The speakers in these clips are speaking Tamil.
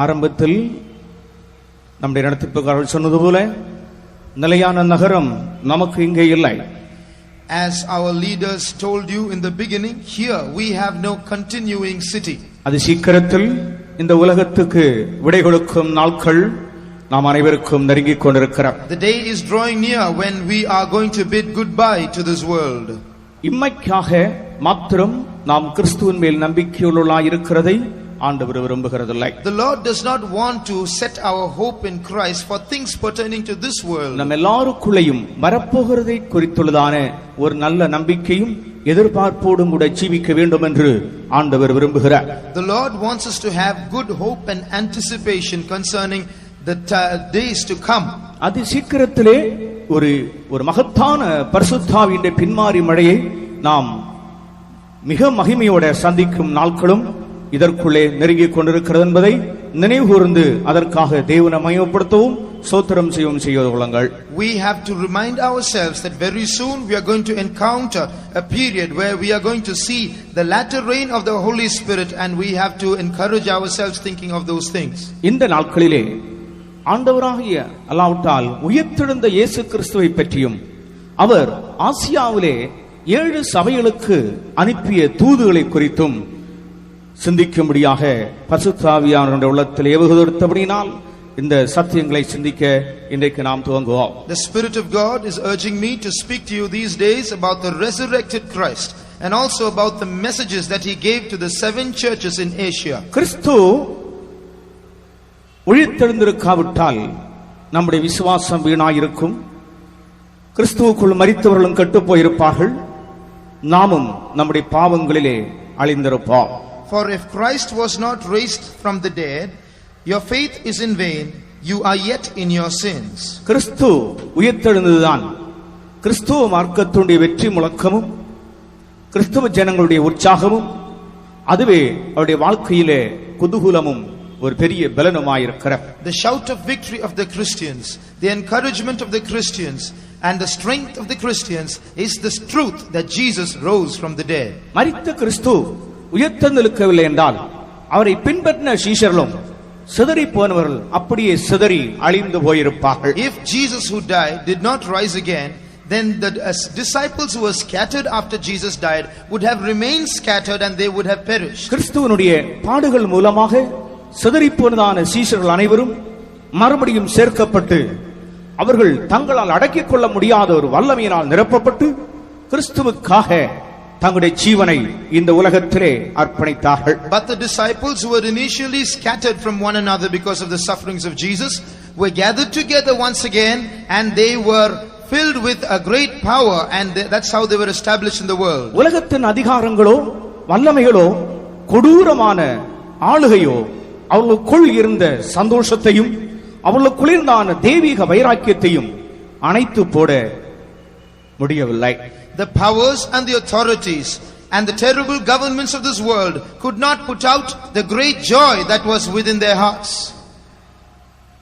ஆரம்பத்தில் நம்முடைய நடத்திப்புகாரர்கள் சொன்னது போல நிலையான நகரம் நமக்கு இங்கே இல்லை. As our leaders told you in the beginning, here we have no continuing city. அது சீக்கிரத்தில் இந்த உலகத்துக்கு விடை கொடுக்கும் நாட்கள் நாம் அனைவருக்கும் நெருங்கிக் கொண்டிருக்கிறார். The day is drawing near when we are going to bid goodbye to this world. இம்மைக்காக மாத்திரம் நாம் கிறிஸ்துவின் மேல் நம்பிக்கையுள்ளவர்களாய் இருக்கிறதை ஆண்டவர் விரும்புகிறதில்லை. The Lord does not want to set our hope in Christ for things pertaining to this world. நம்ம எல்லாருக்குள்ளேயும் வரப்போகிறதை குறித்துள்ளதான ஒரு நல்ல நம்பிக்கையும் எதிர்பார்ப்போடும் கூட ஜீவிக்க வேண்டும் என்று ஆண்டவர் விரும்புகிறார். The Lord wants us to have good hope and anticipation concerning the days to come. அது சீக்கிரத்திலே ஒரு மகத்தான பரிசுத்தாவின் பின்மாறி மழையை நாம் மிக மகிமையோட சந்திக்கும் நாட்களும் இதற்குள்ளே நெருங்கிக் கொண்டிருக்கிறது என்பதை நினைவு கூர்ந்து அதற்காக தேவனை மகிமைப்படுத்தவும் ஸ்தோத்திரம் செய்ய கொள்ளுங்கள். We have to remind ourselves that very soon we are going to encounter a period where we are going to see the latter rain of the Holy Spirit, and we have to encourage ourselves thinking of those things. இந்த நாட்களிலே ஆண்டவராகிய அல்லாஹ்வுத்தால் உயிர்த்தெழுந்த இயேசு கிறிஸ்துவை பற்றியும் அவர் ஆசியாவிலே 7 சபைகளுக்கு அனுப்பிய தூதுகளை குறித்தும் சிந்திக்கும்படியாக பரிசுத்த ஆவியானவருடைய உள்ளத்தில் ஏவுதொடுத்தபடியினால் இந்த சத்தியங்களை சிந்திக்க இன்றைக்கு நாம் துவங்குவோம். The Spirit of God is urging me to speak to you these days about the resurrected Christ and also about the messages that he gave to the 7 churches in Asia. கிறிஸ்து உயிர்த்தெழுந்திருக்காவிட்டால் நம்முடைய விசுவாசம் வீணாயிருக்கும். கிறிஸ்துவுக்குள் மரித்தவர்களும் கெட்டுப் போயிருப்பார்கள். நாமும் நம்முடைய பாவங்களிலே அழிந்திருப்போம். For if Christ was not raised from the dead, your faith is in vain, you are yet in your sins. கிறிஸ்து உயிர்த்தெழுந்ததுதான் கிறிஸ்துவ மார்க்கத்தினுடைய வெற்றி முழக்கமும் கிறிஸ்துவ ஜனங்களுடைய உற்சாகமும் அதுவே அவருடைய வாழ்க்கையிலே குதூகலமும் ஒரு பெரிய பலனுமாயிருக்கிறது. The shout of victory of the Christians, the encouragement of the Christians, and the strength of the Christians is this truth that Jesus rose from the dead. மரித்த கிறிஸ்து உயிர்த்தெழுந்திருக்கவில்லை என்றால் அவரை பின்பற்றின சீஷர்களும் சிதறி போனவர்கள் அப்படியே சிதறி அழிந்து போயிருப்பார்கள். If Jesus who died did not rise again, then the disciples who were scattered after Jesus died would have remained scattered and they would have perished. கிறிஸ்துவினுடைய பாடுகள் மூலமாக சிதறி போனதான சீஷர்கள் அனைவரும் மறுபடியும் சேர்க்கப்பட்டு அவர்கள் தங்களால் அடக்கிக் கொள்ள முடியாத ஒரு வல்லமையினால் நிரப்பப்பட்டு கிறிஸ்துவுக்காக தங்களுடைய ஜீவனை இந்த உலகத்திலே அர்ப்பணித்தார்கள். But the disciples who were initially scattered from one another because of the sufferings of Jesus were gathered together once again, and they were filled with a great power, and that's how they were established in the world. உலகத்தின் அதிகாரங்களோ வல்லமைகளோ கொடூரமான ஆளுகையோ அவர்களுக்குள் இருந்த சந்தோஷத்தையும் அவர்களுக்குள் இருந்த தெய்வீக வைராக்கியத்தையும் அணைத்து போட முடியவில்லை. The powers and the authorities and the terrible governments of this world could not put out the great joy that was within their hearts.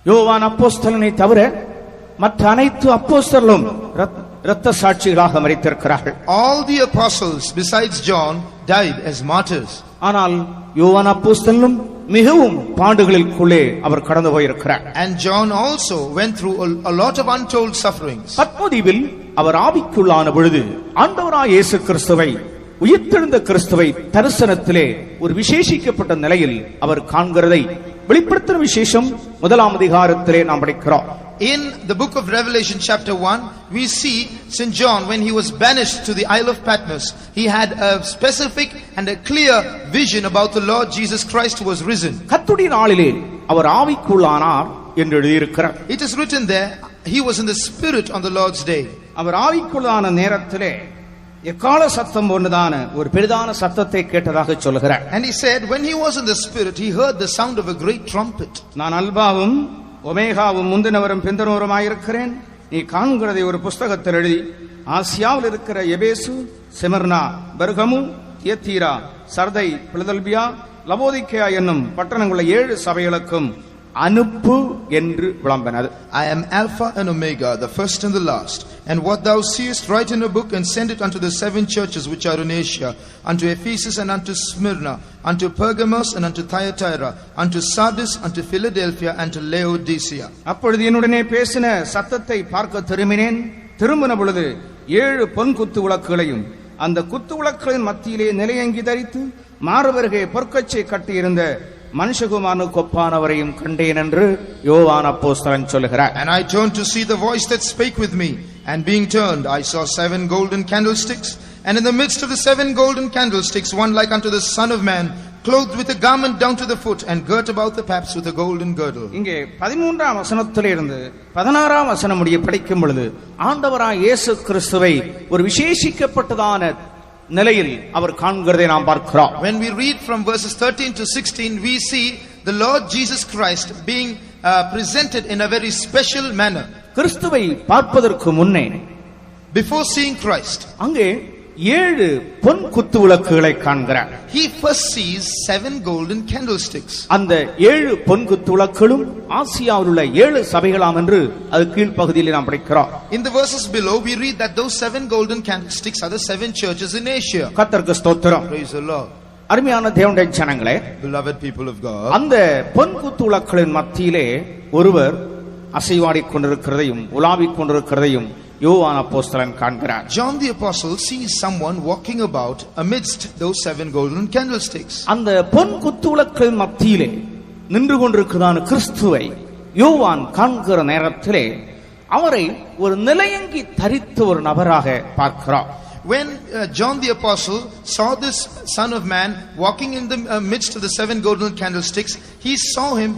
யோவான் அப்போஸ்தலனை தவிர மற்ற அனைத்து அப்போஸ்தலரும் இரத்த சாட்சிகளாக மரித்திருக்கிறார்கள். All the apostles besides John died as martyrs. ஆனால் யோவான் அப்போஸ்தலனும் மிகவும் பாடுகளுக்குள்ளே அவர் கடந்து போயிருக்கிறார். And John also went through a lot of untold sufferings. பத்மோதிவில் அவர் ஆவிக்குள்ளான பொழுது ஆண்டவராகிய இயேசு கிறிஸ்துவை உயிர்த்தெழுந்த கிறிஸ்துவை தரிசனத்திலே ஒரு விசேஷிக்கப்பட்ட நிலையில் அவர் காண்கிறதை வெளிப்படுத்தின விசேஷம் 1ஆம் அதிகாரத்திலே நாம் படிக்கிறோம். In the book of Revelation chapter 1, we see St. John, when he was banished to the Isle of Patmos, he had a specific and a clear vision about the Lord Jesus Christ who was risen. கர்த்தருடைய நாளிலே அவர் ஆவிக்குள்ளானார் என்று எழுதியிருக்கிறார். It is written there, he was in the spirit on the Lord's day. அவர் ஆவிக்குள்ளான நேரத்திலே எக்கால சத்தம் போன்றதான ஒரு பெரிதான சத்தத்தை கேட்டதாக சொல்கிறார். And he said, when he was in the spirit, he heard the sound of a great trumpet. நான் அல்பாவும் ஒமேகாவும் முந்தினவரும் பிந்தினவருமாயிருக்கிறேன். நீ காண்கிறதை ஒரு புஸ்தகத்தில் எழுதி ஆசியாவில் இருக்கிற எபேசு, செமர்னா, பெர்கமு, தியத்தீரா, சர்தை, பிலதெல்பியா, லவோதிக்கேயா என்னும் பட்டணங்களுள்ள 7 சபைகளுக்கும் அனுப்பு என்று விளம்பினது. I am Alpha and Omega, the first and the last. And what thou seest, write in a book and send it unto the 7 churches which are in Asia, unto Ephesus and unto Smyrna, unto Pergamos and unto Thyatira, unto Sardis, unto Philadelphia and to Laodicea. அப்பொழுது என்னுடனே பேசின சத்தத்தை பார்க்க திரும்பினேன். திரும்பின பொழுது 7 பொன் குத்து விளக்குகளையும் அந்த குத்து விளக்குகளின் மத்தியிலே நிலையங்கி தரித்து மாறுவருகே பொற்கச்சை கட்டியிருந்த மனுஷகுமாரனுக்கு ஒப்பானவரையும் கண்டேன் என்று யோவான் அப்போஸ்தலன் சொல்கிறார். And I turned to see the voice that spake with me, and being turned I saw 7 golden candlesticks, and in the midst of the 7 golden candlesticks one like unto the Son of Man, clothed with a garment down to the foot and girt about the paps with a golden girdle. இங்கே 13ஆம் வசனத்திலிருந்து 16ஆம் வசனம் முடிய படிக்கும் பொழுது ஆண்டவராய் இயேசு கிறிஸ்துவை ஒரு விசேஷிக்கப்பட்டதான நிலையில் அவர் காண்கிறதை நாம் பார்க்கிறோம். When we read from verses 13 to 16, we see the Lord Jesus Christ being presented in a very special manner. கிறிஸ்துவை பார்ப்பதற்கு முன்னே, before seeing Christ, அங்கே 7 பொன் குத்து விளக்குகளை காண்கிறார். He first sees 7 golden candlesticks. அந்த 7 பொன் குத்து விளக்குகளும் ஆசியாவில் உள்ள 7 சபைகளாம் என்று அது கீழ்ப்பகுதியில் நாம் படிக்கிறோம். In the verses below we read that those 7 golden candlesticks are the 7 churches in Asia. கர்த்தருக்கு ஸ்தோத்திரம். Praise the Lord. அருமையான தேவனுடைய ஜனங்களே, beloved people of God, அந்த பொன் குத்து விளக்குகளின் மத்தியிலே ஒருவர் அசைவாடிக் கொண்டிருக்கிறதையும் உலாவிக் கொண்டிருக்கிறதையும் யோவான் அப்போஸ்தலன் காண்கிறார். John the apostle sees someone walking about amidst those 7 golden candlesticks. அந்த பொன் குத்து விளக்குகளின் மத்தியிலே நின்று கொண்டிருக்கிறதான கிறிஸ்துவை யோவான் காண்கிற நேரத்திலே அவரை ஒரு நிலையங்கி தரித்த ஒரு நபராக பார்க்கிறார். When John the apostle saw this Son of Man walking in the midst of the 7 golden candlesticks, he saw him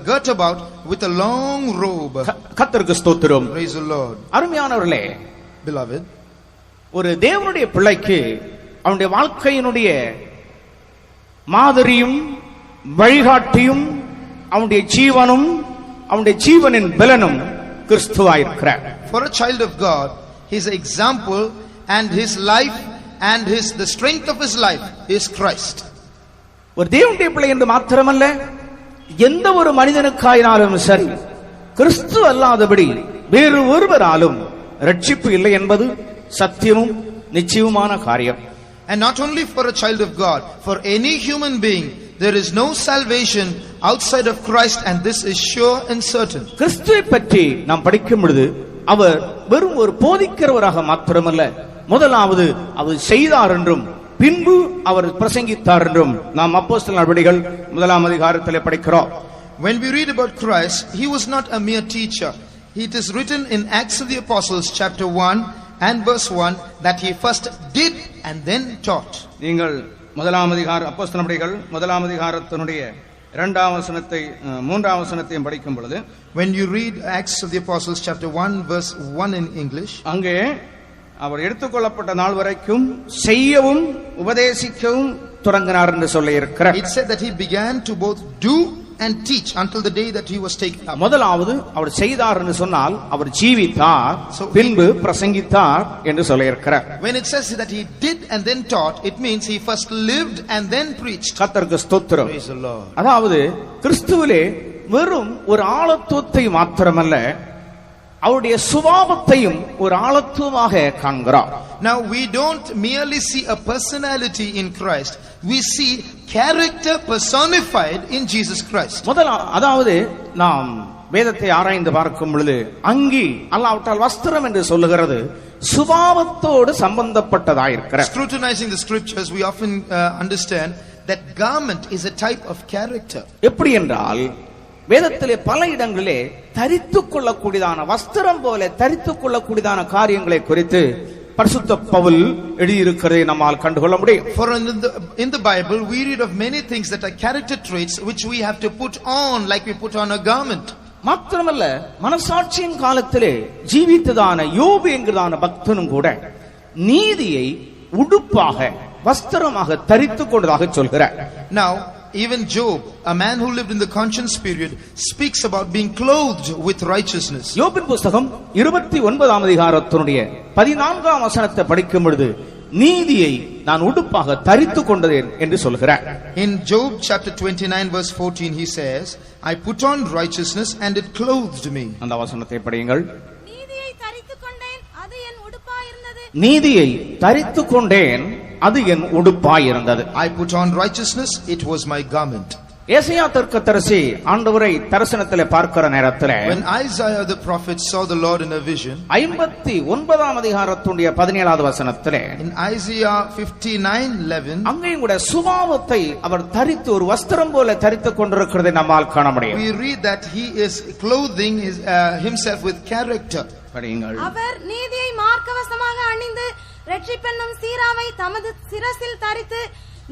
girt about with a long robe. கர்த்தருக்கு ஸ்தோத்திரம். Praise the Lord. அருமையானவர்களே, beloved, ஒரு தேவனுடைய பிள்ளைக்கு அவனுடைய வாழ்க்கையினுடைய மாதிரியும் வழிகாட்டியும் அவனுடைய ஜீவனும் அவனுடைய ஜீவனின் பலனும் கிறிஸ்துவாயிருக்கிறார். For a child of God, his example and his life and the strength of his life is Christ. ஒரு தேவனுடைய பிள்ளை என்று மாத்திரமல்ல, எந்த ஒரு மனிதனுக்காயினாலும் சரி, கிறிஸ்து அல்லாதபடி வேறு ஒருவராலும் ரட்சிப்பு இல்லை என்பது சத்தியமும் நிச்சயமான காரியம். And not only for a child of God, for any human being there is no salvation outside of Christ, and this is sure and certain. கிறிஸ்துவை பற்றி நாம் படிக்கும் பொழுது அவர் வெறும் ஒரு போதிக்கிறவராக மாத்திரமல்ல, முதலாவது அவர் செய்தார் என்றும் பின்பு அவர் பிரசங்கித்தார் என்றும் நாம் அப்போஸ்தலர் நடவடிக்கைகள் 1ஆம் அதிகாரத்திலே படிக்கிறோம். When we read about Christ, he was not a mere teacher. It is written in Acts of the Apostles chapter 1 and verse 1 that he first did and then taught. நீங்கள் 1ஆம் அதிகார அப்போஸ்தலர் நடவடிக்கைகள் 1ஆம் அதிகாரத்தினுடைய 2ஆம் வசனத்தை 3ஆம் வசனத்தையும் படிக்கும் பொழுது, when you read Acts of the Apostles chapter 1 verse 1 in English, அங்கே அவர் எடுத்துக்கொள்ளப்பட்ட நாள் வரைக்கும் செய்யவும் உபதேசிக்கவும் தொடங்கினார் என்று சொல்லி இருக்கிறார். it said that he began to both do and teach until the day that he was taken up. முதலாவது அவர் செய்தார் என்று சொன்னால் அவர் ஜீவித்தார், பின்பு பிரசங்கித்தார் என்று சொல்லி இருக்கிறார். When it says that he did and then taught, it means he first lived and then preached. கர்த்தருக்கு ஸ்தோத்திரம். Praise the Lord. அதாவது கிறிஸ்துவிலே வெறும் ஒரு ஆளத்துவத்தை மாத்திரமல்ல, அவருடைய சுபாவத்தையும் ஒரு ஆளத்துவமாக காண்கிறார். Now we don't merely see a personality in Christ, we see character personified in Jesus Christ. அதாவது நாம் வேதத்தை ஆராய்ந்து பார்க்கும் பொழுது அங்கி அல்லாவிட்டால் வஸ்திரம் என்று சொல்லுகிறது சுபாவத்தோடு சம்பந்தப்பட்டதாயிருக்கிறது. Scrutinizing the scriptures, we often understand that garment is a type of character. எப்படி என்றால் வேதத்திலே பல இடங்களிலே தரித்துக் கொள்ளக்கூடியதான வஸ்திரம் போல தரித்துக் கொள்ளக்கூடியதான காரியங்களை குறித்து பரிசுத்த பவுல் எழுதியிருக்கிறதை நம்மால் கண்டுகொள்ள முடியும். For in the Bible we read of many things that are character traits which we have to put on like we put on a garment. மாத்திரமல்ல, மனசாட்சியின் காலத்திலே ஜீவித்ததான யோபு என்கிறதான பக்தனும் கூட நீதியை உடுப்பாக வஸ்திரமாக தரித்துக் கொண்டதாக சொல்கிறார். Now even Job, a man who lived in the conscience period, speaks about being clothed with righteousness. யோபின் புத்தகம் 29ஆம் அதிகாரத்தினுடைய 14ஆம் வசனத்தை படிக்கும் பொழுது நீதியை நான் உடுப்பாக தரித்துக் கொண்டேன் என்று சொல்கிறார். In Job chapter 29 verse 14 he says, I put on righteousness and it clothed me. அந்த வசனத்தை படியுங்கள். நீதியை தரித்துக் கொண்டேன், அது என் உடுப்பாயிருந்தது. நீதியை தரித்துக் கொண்டேன், அது என் உடுப்பாயிருந்தது. I put on righteousness, it was my garment. ஏசாயா தீர்க்கதரிசி ஆண்டவரை தரிசனத்திலே பார்க்கிற நேரத்திலே, When Isaiah the prophet saw the Lord in a vision, 59ஆம் அதிகாரத்துடைய 17வது வசனத்திலே, in Isaiah 59:11, அங்கேயும் கூட சுபாவத்தை அவர் தரித்து ஒரு வஸ்திரம் போல தரித்துக் கொண்டிருக்கிறதை நம்மால் காண முடியும். we read that he is clothing himself with character. படியுங்கள். அவர் நீதியை மார்க்கவசமாக அணிந்து இரட்சிப்பென்னும் சீராவை தமது சிரசில் தரித்து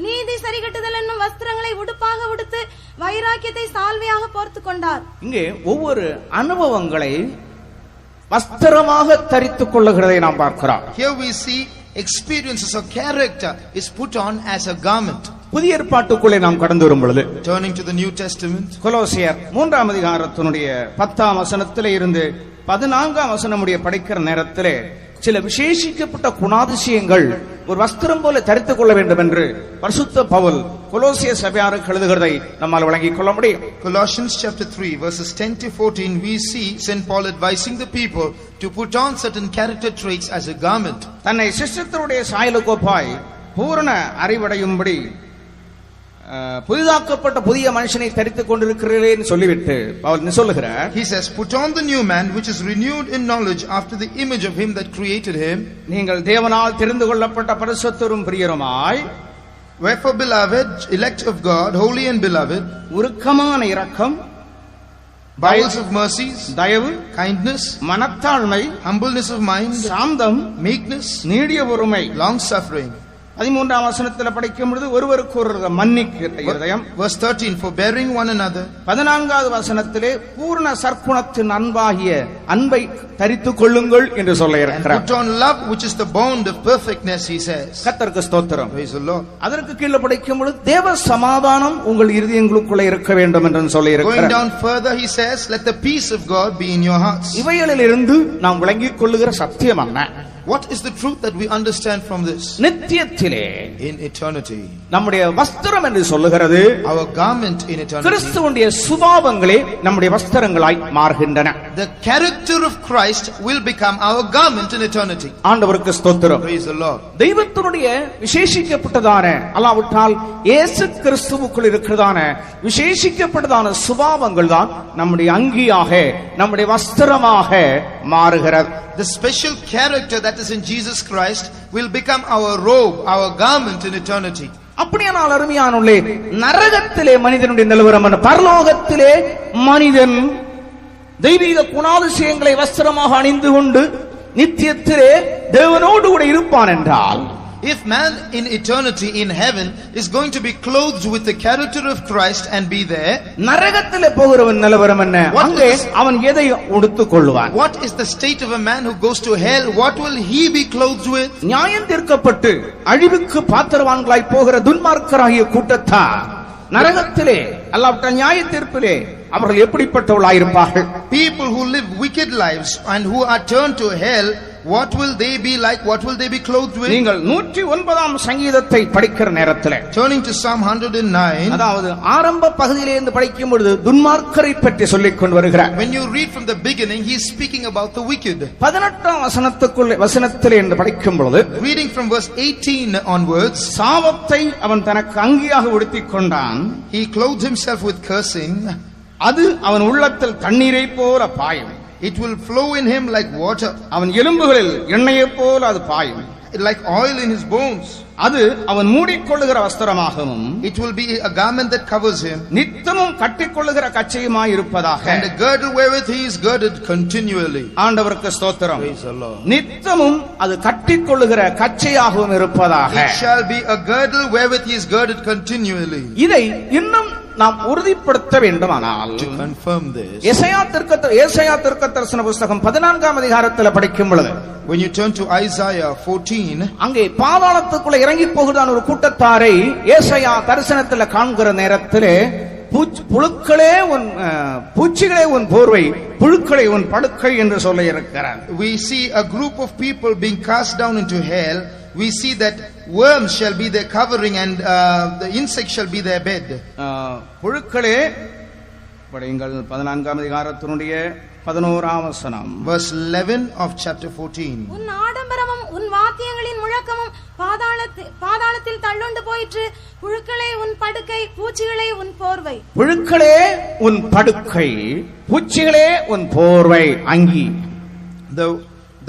நீதி சரிகட்டுதல் என்னும் வஸ்திரங்களை உடுப்பாக உடுத்து வைராக்கியத்தை சால்வையாக போர்த்துக் கொண்டார். இங்கே ஒவ்வொரு அனுபவங்களை வஸ்திரமாக தரித்துக் கொள்ளுகிறதை நாம் பார்க்கிறோம். Here we see experiences of character is put on as a garment. புதிய ஏற்பாட்டுக்குள்ளே நாம் கடந்து வரும் பொழுது, Turning to the New Testament, கொலோசியர் 3ஆம் அதிகாரத்தினுடைய 10ஆம் வசனத்திலே இருந்து 14ஆம் வசனம் முடிய படிக்கிற நேரத்திலே சில விசேஷிக்கப்பட்ட குணாதிசயங்கள் ஒரு வஸ்திரம் போல தரித்துக் கொள்ள வேண்டும் என்று பரிசுத்த பவுல் கொலோசிய சபையாருக்கு எழுதுகிறதை நம்மால் விளங்கிக் கொள்ள முடியும். Colossians chapter 3 verses 10 to 14 we see St. Paul advising the people to put on certain character traits as a garment. தன்னை சிஷ்டத்தினுடைய சாயலுக்கொப்பாய் பூரண அறிவடையும்படி புதிதாக்கப்பட்ட புதிய மனுஷனை தரித்துக் கொண்டிருக்கிறேன் சொல்லிவிட்டு அவர் சொல்லுகிறார். He says, put on the new man which is renewed in knowledge after the image of him that created him. நீங்கள் தேவனால் தெரிந்து கொள்ளப்பட்ட பரிசுத்தரும் பிரியருமாய், Wherefore beloved, elect of God, holy and beloved, உருக்கமான இரக்கம், bowels of mercies, தயவு, kindness, மனத்தாழ்மை, humbleness of mind, சாந்தம், meekness, நீடிய பொறுமை. long suffering. 13ஆம் வசனத்தில் படிக்கும் பொழுது ஒருவருக்கு ஒருவர் மன்னிக்கிற இதயம். Verse 13, forbearing one another. 14வது வசனத்திலே பூர்ண சற்குணத்தின் அன்பாகிய அன்பை தரித்துக் கொள்ளுங்கள் என்று சொல்ல And இருக்கிறார். put on love which is the bond of perfectness, he says. கர்த்தருக்கு ஸ்தோத்திரம். Praise the Lord. அதற்கு கீழே படிக்கும் பொழுது தேவ சமாதானம் உங்கள் இருதயங்களுக்குள்ளே இருக்க வேண்டும் என்று சொல்லி Going இருக்கிறார். down further, he says, let the peace of God be in your hearts. இவைகளிலிருந்து நாம் விளங்கிக் கொள்ளுகிற சத்தியம் என்ன? What is the truth that we understand from this? நித்தியத்திலே In eternity, நம்முடைய வஸ்திரம் என்று சொல்லுகிறது, our garment in eternity, கிறிஸ்துவுடைய சுபாவங்களே நம்முடைய வஸ்திரங்களாய் மாறுகின்றன. the character of Christ will become our garment in eternity. ஆண்டவருக்கு ஸ்தோத்திரம். Praise the Lord. தெய்வத்தினுடைய விசேஷிக்கப்பட்டதான அல்லாவிட்டால் இயேசு கிறிஸ்துவுக்குள் இருக்கிறதான விசேஷிக்கப்பட்டதான சுபாவங்கள் தான் நம்முடைய அங்கியாக நம்முடைய வஸ்திரமாக மாறுகிறது. The special character that is in Jesus Christ will become our robe, our garment in eternity. அப்படியானால் அருமையானே, நரகத்திலே மனிதனுடைய நிலவரம் என்ன? பரலோகத்திலே மனிதன் தெய்வீக குணாதிசயங்களை வஸ்திரமாக அணிந்து கொண்டு நித்தியத்திலே தேவனோடு கூட இருப்பான் என்றால், if man in eternity in heaven is going to be clothed with the character of Christ and be there, நரகத்திலே போகிறவன் நிலவரம் என்ன? அங்கே அவன் எதை உடுத்துக் கொள்வான்? what is the state of a man who goes to hell? What will he be clothed with? நியாயம் தீர்க்கப்பட்டு அழிவுக்கு பாத்திரவான்களாய் போகிற துன்மார்க்கராகிய கூட்டத்தார் நரகத்திலே அல்லாவிட்டால் நியாய தீர்ப்பிலே அவர்கள் எப்படிப்பட்டவர்களாயிருப்பார்கள்? People who live wicked lives and who are turned to hell, what will they be like? What will they be clothed with? நீங்கள் 109ஆம் சங்கீதத்தை படிக்கிற நேரத்திலே, Turning to Psalm 109, அதாவது ஆரம்ப பகுதியிலே இருந்து படிக்கும் பொழுது துன்மார்க்கரை பற்றி சொல்லிக் கொண்டு வருகிறார். when you read from the beginning, he is speaking about the wicked. 18ஆம் வசனத்திலே என்று படிக்கும் பொழுது, Reading from verse 18 onwards, சாபத்தை அவன் தனக்கு அங்கியாக உடுத்திக் கொண்டான், he clothed himself with cursing. அது அவன் உள்ளத்தில் தண்ணீரை போல பாயும், It will flow in him like water, அவன் எலும்புகளில் எண்ணெயைப் போல அது பாயும், like oil in his bones. அது அவன் மூடிக்கொள்ளுகிற வஸ்திரமாகவும் It will be a garment that covers him, நித்தமும் கட்டிக்கொள்ளுகிற கச்சையுமாய் இருப்பதாக. and a girdle wherewith he is girded continually. ஆண்டவருக்கு ஸ்தோத்திரம். Praise the Lord. நித்தமும் அது கட்டிக்கொள்ளுகிற கச்சையாகவும் இருப்பதாக. It shall be a girdle wherewith he is girded continually. இதை இன்னும் நாம் உறுதிப்படுத்த வேண்டுமானால், To confirm this, ஏசாயா தீர்க்கதரிசன புஸ்தகம் 14ஆம் அதிகாரத்தில் படிக்கும் பொழுது, when you turn to Isaiah 14, அங்கே பாதாளத்துக்குள்ள இறங்கி போகிறதான ஒரு கூட்டத்தாரை ஏசாயா தரிசனத்தில் காண்கிற நேரத்திலே, புழுக்களே உன் பூச்சிகளே உன் போர்வை, புழுக்களே உன் படுக்கை என்று சொல்ல இருக்கிறார். we see a group of people being cast down into hell, we see that worms shall be their covering and the insects shall be their bed. புழுக்களே படிங்கள் 14ஆம் அதிகாரத்தினுடைய 11ஆம் வசனம். Verse 11 of chapter 14. உன் ஆடம்பரமும் உன் வாத்தியங்களின் முழக்கமும் பாதாளத்தில் தள்ளுண்டு போயிற்று. புழுக்களே உன் படுக்கை, பூச்சிகளே உன் போர்வை. புழுக்களே உன் படுக்கை, பூச்சிகளே உன் போர்வை அங்கி.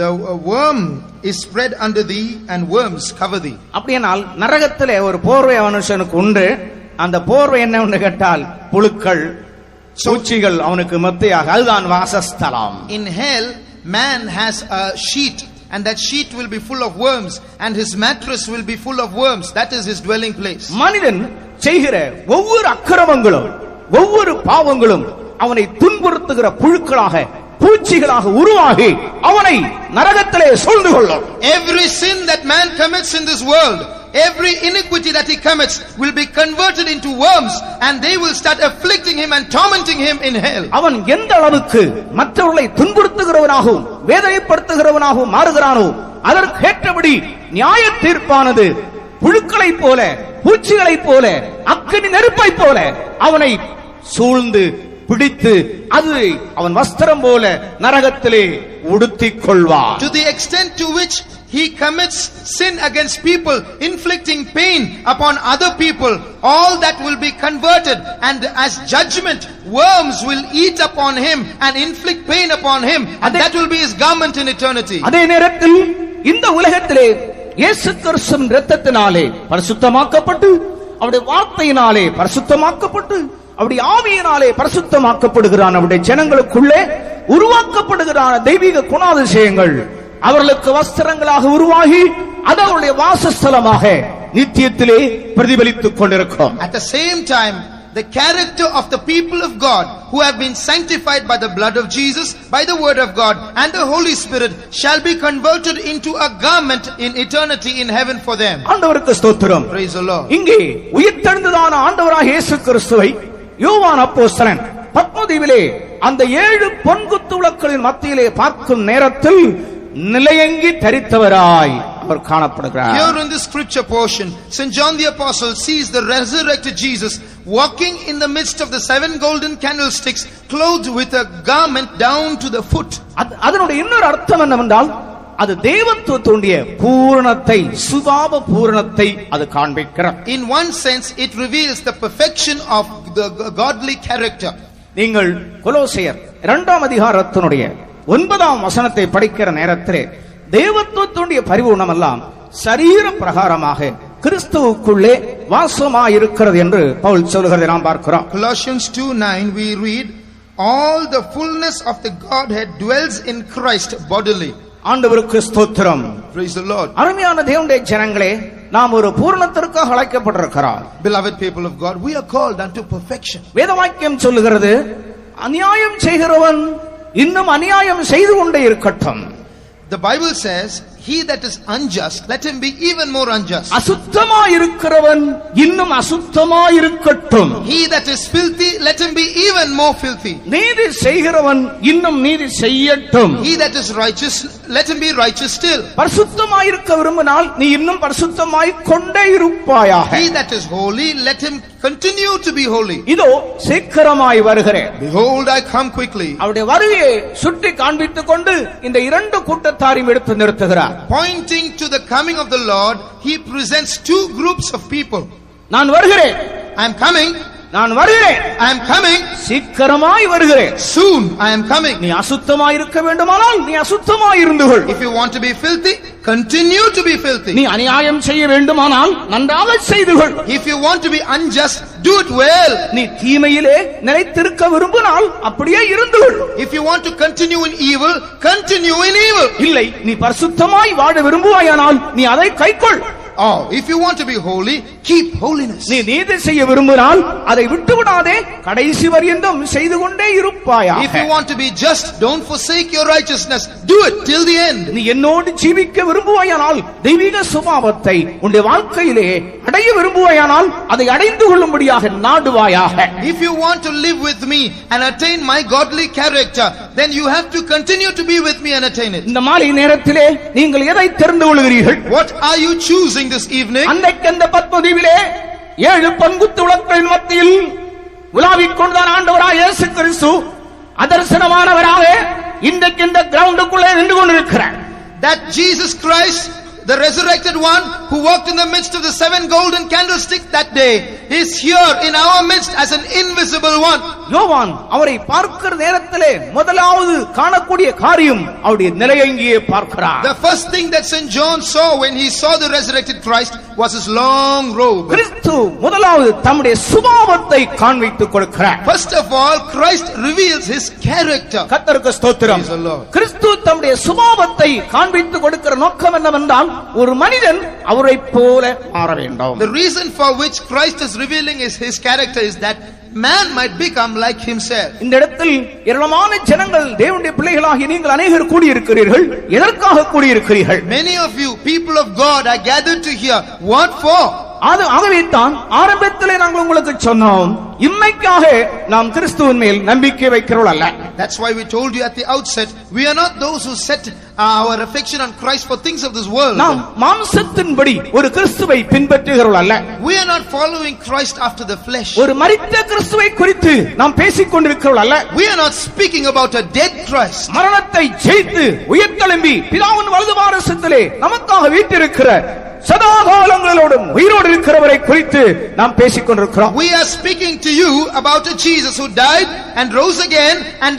The worm is spread under thee and worms cover thee. அப்படியானால் நரகத்திலே ஒரு போர்வை மனுஷனுக்கு உண்டு. அந்த போர்வை என்னன்னு கேட்டால் புழுக்கள், பூச்சிகள் அவனுக்கு மத்தியாக. அதுதான் வாசஸ்தலம். In hell man has a sheet and that sheet will be full of worms and his mattress will be full of worms. That is his dwelling place. மனிதன் செய்கிற ஒவ்வொரு அக்கிரமங்களும் ஒவ்வொரு பாவங்களும் அவனை துன்புறுத்துகிற புழுக்களாக பூச்சிகளாக உருவாகி அவனை நரகத்திலே சூழ்ந்து கொள்ளும். Every sin that man commits in this world, every iniquity that he commits will be converted into worms and they will start afflicting him and tormenting him in hell. அவன் எந்த அளவுக்கு மற்றவர்களை துன்புறுத்துகிறவனாகவும் வேதனைப்படுத்துகிறவனாகவும் மாறுகிறானோ அதற்கேற்றபடி நியாய தீர்ப்பானது புழுக்களைப் போல பூச்சிகளைப் போல அக்கினி நெருப்பைப் போல அவனை சூழ்ந்து பிடித்து அது அவன் வஸ்திரம் போல நரகத்திலே உடுத்திக் கொள்வான். To the extent to which he commits sin against people, inflicting pain upon other people, all that will be converted and as judgment worms will eat upon him and inflict pain upon him and that will be his garment in eternity. அதே நேரத்தில் இந்த உலகத்திலே இயேசு கிறிஸ்துவின் இரத்தத்தினாலே பரிசுத்தமாக்கப்பட்டு அவருடைய வார்த்தையினாலே பரிசுத்தமாக்கப்பட்டு அவருடைய ஆவியினாலே பரிசுத்தமாக்கப்படுகிறான். அவருடைய ஜனங்களுக்குள்ளே உருவாக்கப்படுகிறான தெய்வீக குணாதிசயங்கள் அவர்களுக்கு வஸ்திரங்களாக உருவாகி அது அவருடைய வாசஸ்தலமாக நித்தியத்திலே பிரதிபலித்துக் கொண்டிருக்கும். At the same time, the character of the people of God who have been sanctified by the blood of Jesus, by the word of God and the Holy Spirit shall be converted into a garment in eternity in heaven for them. ஆண்டவருக்கு ஸ்தோத்திரம். Praise the Lord. இங்கே உயிர்த்தெழுந்ததான ஆண்டவராகிய இயேசு கிறிஸ்துவை யோவான் அப்போஸ்தலன் பத்மதீவிலே அந்த 7 பொன்குத்து விளக்குகளின் மத்தியிலே பார்க்கும் நேரத்தில் நிலையங்கி தரித்தவராய் அவர் காணப்படுகிறார். Here in this scripture portion, St. John the Apostle sees the resurrected Jesus walking in the midst of the 7 golden candlesticks, clothed with a garment down to the foot. அதனுடைய இன்னொரு அர்த்தம் என்னவென்றால் அது தேவத்துவத்துடைய பூரணத்தை, சுபாவ பூரணத்தை அது காண்பிக்கிறது. In one sense it reveals the perfection of the godly character. நீங்கள் கொலோசையர் 2ஆம் அதிகாரத்தினுடைய 9ஆம் வசனத்தை படிக்கிற நேரத்திலே தேவத்துவத்துடைய பரிபூர்ணம் எல்லாம் சரீர பிரகாரமாக கிறிஸ்துவுக்குள்ளே வாசமாயிருக்கிறது என்று பவுல் சொல்கிறதை நாம் பார்க்கிறோம். Colossians 2:9 we read, all the fullness of the Godhead dwells in Christ bodily. ஆண்டவருக்கு ஸ்தோத்திரம். Praise the Lord. அருமையான தேவனுடைய ஜனங்களே, நாம் ஒரு பூரணத்திற்காக அழைக்கப்பட்டிருக்கிறோம். Beloved people of God, we are called unto perfection. வேதவாக்கியம் சொல்லுகிறது, அநியாயம் செய்கிறவன் இன்னும் அநியாயம் செய்து கொண்டே இருக்கட்டும். The Bible says, he that is unjust, let him be even more unjust. அசுத்தமாயிருக்கிறவன் இன்னும் அசுத்தமாயிருக்கட்டும். He that is filthy, let him be even more filthy. நீதி செய்கிறவன் இன்னும் நீதி செய்யட்டும். He that is righteous, let him be righteous still. பரிசுத்தமாயிருக்க விரும்பினால் நீ இன்னும் பரிசுத்தமாய் கொண்டே இருப்பாயாக. He that is holy, let him continue to be holy. இதோ சீக்கிரமாய் வருகிறேன். Behold, I come quickly. அவருடைய வருகையை சுட்டி காண்பித்துக் கொண்டு இந்த 2 கூட்டத்தாரையும் எடுத்து நிறுத்துகிறார். Pointing to the coming of the Lord, he presents 2 groups of people. நான் வருகிறேன். I am coming. நான் வருகிறேன். I am coming. சீக்கிரமாய் வருகிறேன். Soon I am coming. நீ அசுத்தமாய் இருக்க வேண்டுமானால் நீ அசுத்தமாய் இருந்து கொள். If you want to be filthy, continue to be filthy. நீ அநியாயம் செய்ய வேண்டுமானால் நன்றாக செய்து கொள். If you want to be unjust, do it well. நீ தீமையிலே நிலைத்திருக்க விரும்பினால் அப்படியே இருந்து கொள். If you want to continue in evil, continue in evil. இல்லை, நீ பரிசுத்தமாய் வாழ விரும்புவாயானால் நீ அதை கைக்கொள். Oh, if you want to be holy, keep holiness. நீ நீதி செய்ய விரும்பினால் அதை விட்டு விடாதே, கடைசி வரையந்தம் செய்து கொண்டே இருப்பாயாக. If you want to be just, don't forsake your righteousness. Do it till the end. நீ என்னோடு ஜீவிக்க விரும்புவாயானால் தெய்வீக சுபாவத்தை உன்னுடைய வாழ்க்கையிலே அடைய விரும்புவாயானால் அதை அடைந்து கொள்ளும்படியாக நாடுவாயாக. If you want to live with me and attain my godly character, then you have to continue to be with me and attain it. இந்த மாலை நேரத்திலே நீங்கள் எதை தெரிந்து கொள்கிறீர்கள்? What are you choosing this evening? அன்றைக்கு அந்த பத்மதீவிலே 7 பங்குத்து விளக்குகளின் மத்தியில் உலாவிக் கொண்டுதான் ஆண்டவராய் இயேசு கிறிஸ்து அதர்சனமானவராக இன்றைக்கு இந்த கிரவுண்டுக்குள்ளே நின்று கொண்டிருக்கிறார். That Jesus Christ, the resurrected one who walked in the midst of the 7 golden candlesticks that day, is here in our midst as an invisible one. யோவான் அவரை பார்க்கிற நேரத்திலே முதலாவது காணக்கூடிய காரியம் அவருடைய நிலையங்கியை பார்க்கிறார். The first thing that St. John saw when he saw the resurrected Christ was his long robe. கிறிஸ்து முதலாவது தம்முடைய சுபாவத்தை காண்பித்துக் கொடுக்கிறார். First of all, Christ reveals his character. கர்த்தருக்கு ஸ்தோத்திரம். Praise the Lord. கிறிஸ்து தம்முடைய சுபாவத்தை காண்பித்துக் கொடுக்கிற நோக்கம் என்னவென்றால் ஒரு மனிதன் அவரை போல மாற வேண்டும். The reason for which Christ is revealing his character is that man might become like himself. இந்த இடத்தில் ஏராளமான ஜனங்கள் தேவனுடைய பிள்ளைகளாகிய நீங்கள் அநேகர் கூடியிருக்கிறீர்கள். எதற்காக கூடியிருக்கிறீர்கள்? Many of you, people of God, are gathered to hear. What for? ஆகவே தான் ஆரம்பத்திலே நாங்கள் உங்களுக்கு சொன்னோம், இம்மைக்காக நாம் கிறிஸ்துவின் மேல் நம்பிக்கை வைக்கிறோம் அல்ல. That's why we told you at the outset, we are not those who set our affection on Christ for things of this world. நாம் மாம்சத்தின்படி ஒரு கிறிஸ்துவை பின்பற்றுகிறோம் அல்ல. We are not following Christ after the flesh. ஒரு மரித்த கிறிஸ்துவை குறித்து நாம் பேசிக் கொண்டிருக்கிறோம் அல்ல. We are not speaking about a dead Christ. மரணத்தை ஜெயித்து உயிர்த்தெழும்பி பிதாவின் வலது பாரசத்திலே நமக்காக வீற்றிருக்கிற சதா காலங்களோடும் உயிரோடு இருக்கிறவரை குறித்து நாம் பேசிக் கொண்டிருக்கிறோம். We are speaking to you about a Jesus who died and rose again and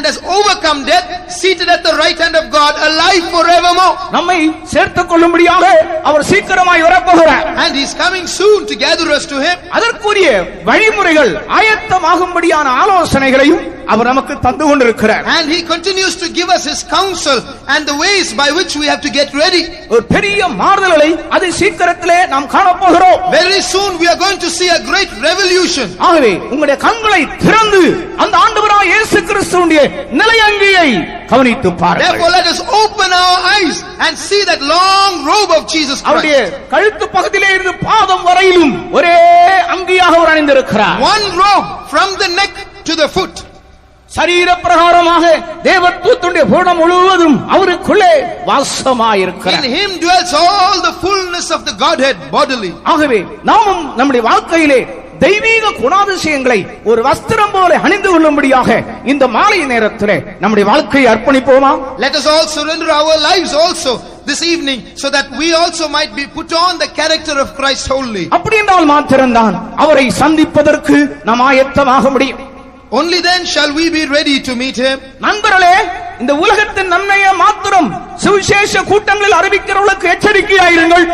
has overcome death, seated at the right hand of God, alive forevermore. நம்மை சேர்த்துக் கொள்ளும்படியாக அவர் சீக்கிரமாய் வரப்போகிறார். And he is coming soon to gather us to him. அதற்குரிய வழிமுறைகள் ஆயத்தமாகும்படியான ஆலோசனைகளையும் அவர் நமக்கு தந்து கொண்டிருக்கிறார். And he continues to give us his counsel and the ways by which we have to get ready. ஒரு பெரிய மாறுதலை அது சீக்கிரத்திலே நாம் காணப்போகிறோம். Very soon we are going to see a great revolution. ஆகவே உங்களுடைய கண்களை திறந்து அந்த ஆண்டவராகிய இயேசு கிறிஸ்துவினுடைய நிலையங்கியை கவனித்து பாருங்கள். Therefore let us open our eyes and see that long robe of Jesus அவருடைய Christ. கழுத்து பகுதியிலே இருந்து பாதம் வரையிலும் ஒரே அங்கியாக அவர் அணிந்திருக்கிறார். One robe from the neck to the foot. சரீர பிரகாரமாக தேவத்துவத்துடைய பூரணம் முழுவதும் அவருக்குள்ளே வாசமாயிருக்கிறார். In him dwells all the fullness of the Godhead bodily. ஆகவே நாமும் நம்முடைய வாழ்க்கையிலே தெய்வீக குணாதிசயங்களை ஒரு வஸ்திரம் போல அணிந்து கொள்ளும்படியாக இந்த மாலை நேரத்திலே நம்முடைய வாழ்க்கையை அர்ப்பணிப்போமா? Let us all surrender our lives also this evening so that we also might be put on the character of Christ wholly. அப்படி என்றால் மாத்திரம்தான் அவரை சந்திப்பதற்கு நாம் ஆயத்தமாக முடியும். Only then shall we be ready to meet him. நண்பர்களே, இந்த உலகத்தின் நன்மையை மாத்திரம் சுவிசேஷ கூட்டங்களில் அறிவிக்கிறவர்களுக்கு எச்சரிக்கையாயிருங்கள்.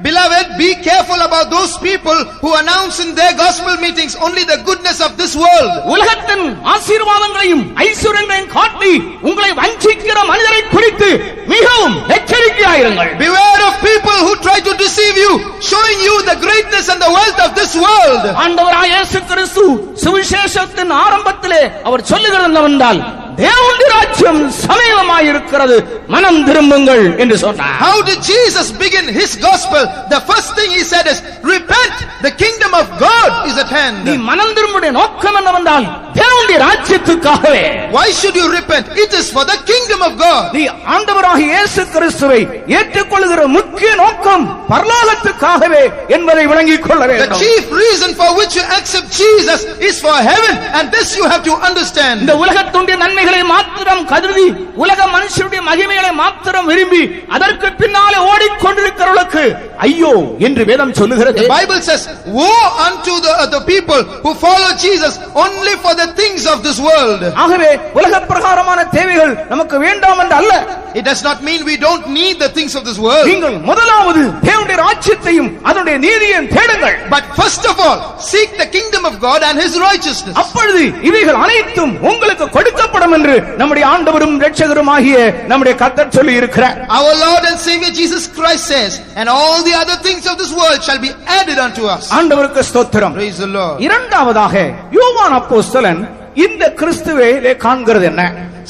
Beloved, be careful about those people who announce in their gospel meetings only the goodness of this world. உலகத்தின் ஆசீர்வாதங்களையும் ஐஸ்வர்யங்களையும் காட்டி உங்களை வஞ்சிக்கிற மனிதரை குறித்து மிகவும் எச்சரிக்கையாயிருங்கள். Beware of people who try to deceive you, showing you the greatness and the wealth of this world. ஆண்டவராகிய இயேசு கிறிஸ்து சுவிசேஷத்தின் ஆரம்பத்திலே அவர் சொல்லுகிறது என்னவென்றால், தேவனுடைய ராஜ்யம் சமீபமாயிருக்கிறது, மனம் திரும்புங்கள் என்று சொன்னார். How did Jesus begin his gospel? The first thing he said is, repent, the kingdom of God is at hand. நீ மனம் திரும்புடைய நோக்கம் என்னவென்றால் தேவனுடைய ராஜ்யத்துக்காகவே. Why should you repent? It is for the kingdom of God. நீ ஆண்டவராகிய இயேசு கிறிஸ்துவை ஏற்றுக்கொள்கிற முக்கிய நோக்கம் பரலோகத்துக்காகவே என்பதை விளங்கிக் கொள்ள The வேண்டும். chief reason for which you accept Jesus is for heaven, and this you have to understand. இந்த உலகத்துடைய நன்மைகளை மாத்திரம் கருதி உலக மனுஷருடைய மகிமைகளை மாத்திரம் விரும்பி அதற்கு பின்னாலே ஓடிக்கொண்டிருக்கிறவர்களுக்கு ஐயோ என்று வேதம் சொல்லுகிறது. The Bible says, woe unto the people who follow Jesus only for the things of this world. ஆகவே உலக பிரகாரமான தேவைகள் நமக்கு வேண்டாம் என்று அல்ல, It does not mean we don't need the things of this world. நீங்கள் முதலாவது தேவனுடைய ராஜ்யத்தையும் அதனுடைய நீதியையும் தேடுங்கள். But first of all, seek the kingdom of God and his righteousness. அப்பொழுது இவைகள் அனைத்தும் உங்களுக்கு கொடுக்கப்படும் என்று நம்முடைய ஆண்டவரும் இரட்சகருமாகிய நம்முடைய கர்த்தர் சொல்லி இருக்கிறார். Our Lord and Savior Jesus Christ says, and all the other things of this world shall be added unto us. ஆண்டவருக்கு ஸ்தோத்திரம். Praise the Lord. இரண்டாவதாக யோவான் அப்போஸ்தலன் இந்த கிறிஸ்துவையிலே காண்கிறது என்ன?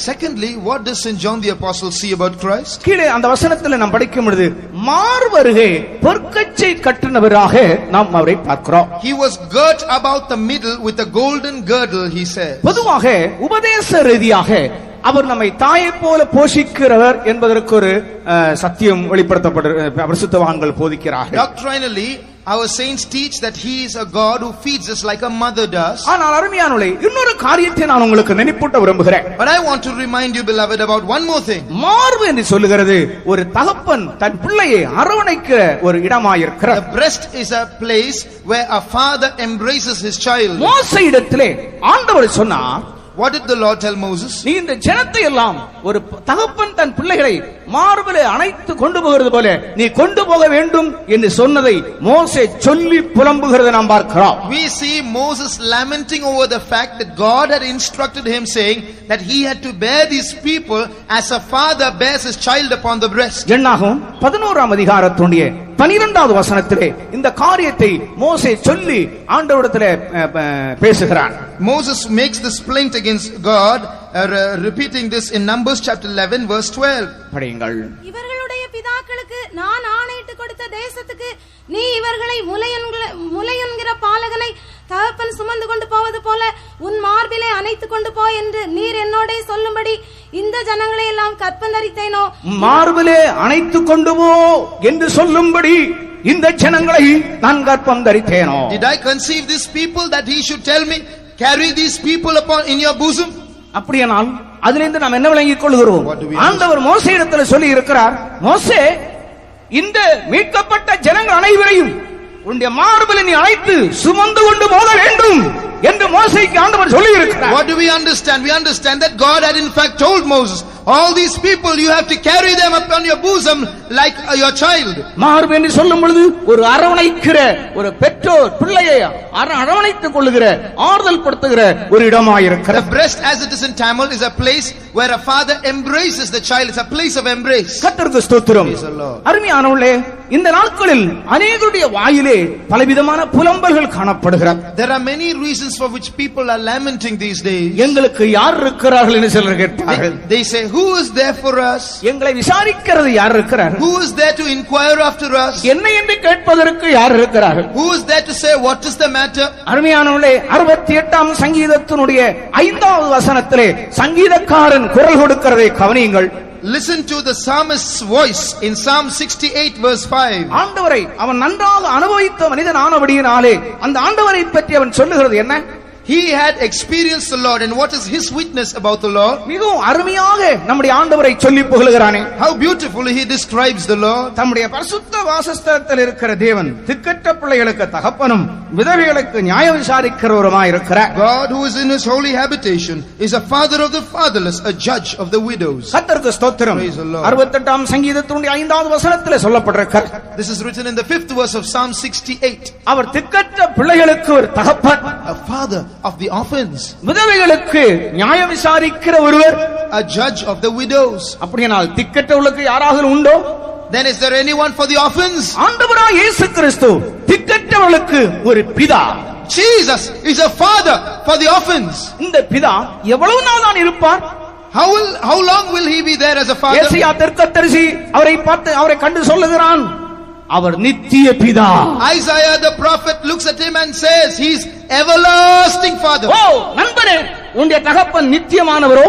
Secondly, what does St. John the Apostle see about Christ? கீழே அந்த வசனத்தில் நாம் படிக்கும் பொழுது மார்வருகே பொற்கச்சை கட்டினவராக நாம் அவரை பார்க்கிறோம். He was girt about the middle with a golden girdle, he says. பொதுவாக உபதேச ரீதியாக அவர் நம்மை தாயை போல போஷிக்கிறவர் என்பதற்கு ஒரு சத்தியம் வெளிப்படுத்தப்பட்ட பரிசுத்தவான்கள் போதிக்கிறார்கள். Doctrinally, our saints teach that he is a God who feeds us like a mother does. ஆனால் அருமையானவர்களே, இன்னொரு காரியத்தை நான் உங்களுக்கு நினைப்பூட்ட விரும்புகிறேன். But I want to remind you, beloved, about one more thing. மார்பு என்று சொல்லுகிறது ஒரு தகப்பன் தன் பிள்ளையை அரவணைக்கிற ஒரு இடமாயிருக்கிறார். The breast is a place where a father embraces his child. மோசே இடத்திலே ஆண்டவர் சொன்னார், What did the Lord tell Moses? நீ இந்த ஜனத்தை எல்லாம் ஒரு தகப்பன் தன் பிள்ளைகளை மார்பிலே அணைத்து கொண்டு போகிறது போல நீ கொண்டு போக வேண்டும் என்று சொன்னதை மோசே சொல்லி புலம்புகிறதை நாம் பார்க்கிறோம். We see Moses lamenting over the fact that God had instructed him, saying that he had to bear these people as a father bears his child upon the breast. என்னாகும் 11ஆம் அதிகாரத்துடைய 12வது வசனத்திலே இந்த காரியத்தை மோசே சொல்லி ஆண்டவரிடத்திலே பேசுகிறான். Moses makes this plaint against God, repeating this in Numbers chapter 11 verse 12. படியுங்கள். இவர்களுடைய பிதாக்களுக்கு நான் ஆணையிட்டு கொடுத்த தேசத்துக்கு நீ இவர்களை முலையுண்கிற பாலகனை தகப்பன் சுமந்து கொண்டு போவது போல உன் மார்பிலே அணைத்து கொண்டு போ என்று நீர் என்னோட சொல்லும்படி இந்த ஜனங்களை எல்லாம் கற்பந்தரித்தேனோ. மார்பிலே அணைத்து கொண்டு போ என்று சொல்லும்படி இந்த ஜனங்களை நான் கற்பம் தரித்தேனோ. Did I conceive these people that he should tell me, carry these people upon in your bosom? அப்படியானால் அதிலிருந்து நாம் என்ன விளங்கிக் கொள்கிறோம்? ஆண்டவர் மோசே இடத்துல சொல்லி இருக்கிறார், மோசே இந்த மீட்கப்பட்ட ஜனங்கள் அனைவரையும் உன்னுடைய மார்பில் நீ அழைத்து சுமந்து கொண்டு போக வேண்டும் என்று மோசேக்கு ஆண்டவர் சொல்லி இருக்கிறார். What do we understand? We understand that God had in fact told Moses, all these people you have to carry them upon your bosom like your child. மார்பு என்று சொல்லும் பொழுது ஒரு அரவணைக்கிற ஒரு பெற்றோர் பிள்ளையை அரவணைத்துக் கொள்ளுகிற ஆறுதல் படுத்துகிற ஒரு இடமாயிருக்கிறது. The breast, as it is in Tamil, is a place where a father embraces the child. It's a place of embrace. கர்த்தருக்கு ஸ்தோத்திரம். அருமையானவர்களே, இந்த நாட்களில் அநேகருடைய வாயிலே பலவிதமான புலம்பல்கள் காணப்படுகிறது. There are many reasons for which people are lamenting these days. எங்களுக்கு யார் இருக்கிறார்கள் என்று சிலர் கேட்பார்கள். They say, who is there for us? எங்களை விசாரிக்கிறது யார் இருக்கிறார்? Who is there to inquire after us? என்னை என்று கேட்பதற்கு யார் இருக்கிறார்கள்? Who is there to say what is the matter? அருமையானவர்களே, 68ஆம் சங்கீதத்தினுடைய 5வது வசனத்திலே சங்கீதக்காரன் குரல் கொடுக்கிறதை கவனியுங்கள். Listen to the psalmist's voice in Psalm 68 verse 5. ஆண்டவரை அவன் நன்றாக அனுபவித்த மனிதன் ஆனபடியினாலே அந்த ஆண்டவரை பற்றி அவன் சொல்லுகிறது என்ன? He had experienced the Lord, and what is his witness about the Lord? மிகவும் அருமையாக நம்முடைய ஆண்டவரை சொல்லி புகழுகிறானே. How beautifully he describes the Lord. தம்முடைய பரிசுத்த வாசஸ்தலத்தில் இருக்கிற தேவன் திக்கற்ற பிள்ளைகளுக்கு தகப்பனும் விதவைகளுக்கு நியாயம் விசாரிக்கிறவருமாய் இருக்கிறார். God, who is in his holy habitation, is a father of the fatherless, a judge of the widows. கர்த்தருக்கு ஸ்தோத்திரம். 68ஆம் சங்கீதத்தினுடைய 5வது வசனத்திலே சொல்லப்பட்டிருக்கிறது. This is written in the 5th verse of Psalm 68. அவர் திக்கற்ற பிள்ளைகளுக்கு ஒரு தகப்பன், a father of the orphans, விதவைகளுக்கு நியாயம் விசாரிக்கிற ஒருவர், a judge of the widows. அப்படியானால் திக்கற்றவர்களுக்கு யாராவது உண்டோ? Then is there anyone for the orphans? ஆண்டவராகிய இயேசு கிறிஸ்து திக்கற்றவர்களுக்கு ஒரு பிதா. Jesus is a father for the orphans. இந்த பிதா எவ்வளவு நாள் தான் இருப்பார்? How long will he be there as a father? ஏசாயா தீர்க்கதரிசி அவரை பார்த்து அவரை கண்டு சொல்லுகிறான், அவர் நித்திய பிதா. Isaiah the prophet looks at him and says, he is everlasting father. ஓ நண்பரே, உன்னுடைய தகப்பன் நித்தியமானவரோ?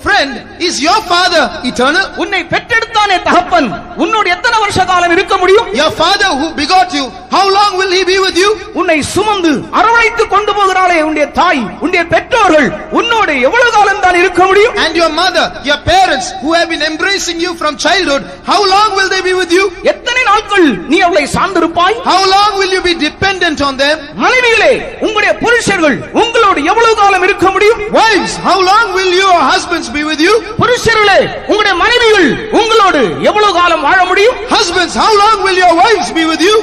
Friend, is your father eternal? உன்னை பெற்றெடுத்தானே தகப்பன், உன்னோடு எத்தனை வருஷ காலம் இருக்க முடியும்? Your father who begot you, how long will he be with you? உன்னை சுமந்து அரவணைத்து கொண்டு போகிறாளே உன்னுடைய தாய், உன்னுடைய பெற்றோர்கள் உன்னோடு எவ்வளவு காலம் தான் இருக்க முடியும்? And your mother, your parents who have been embracing you from childhood, how long will they be with you? எத்தனை நாட்கள் நீ அவளை சார்ந்திருப்பாய்? How long will you be dependent on them? மனைவிகளே, உங்களுடைய புருஷர்கள் உங்களோடு எவ்வளவு காலம் இருக்க முடியும்? Wives, wives, how long will your husbands be with you? புருஷர்களே உங்களுடைய மனைவிகள் உங்களோடு எவ்வளவு காலம் வாழ முடியும்? Husbands, how long will your wives be with you?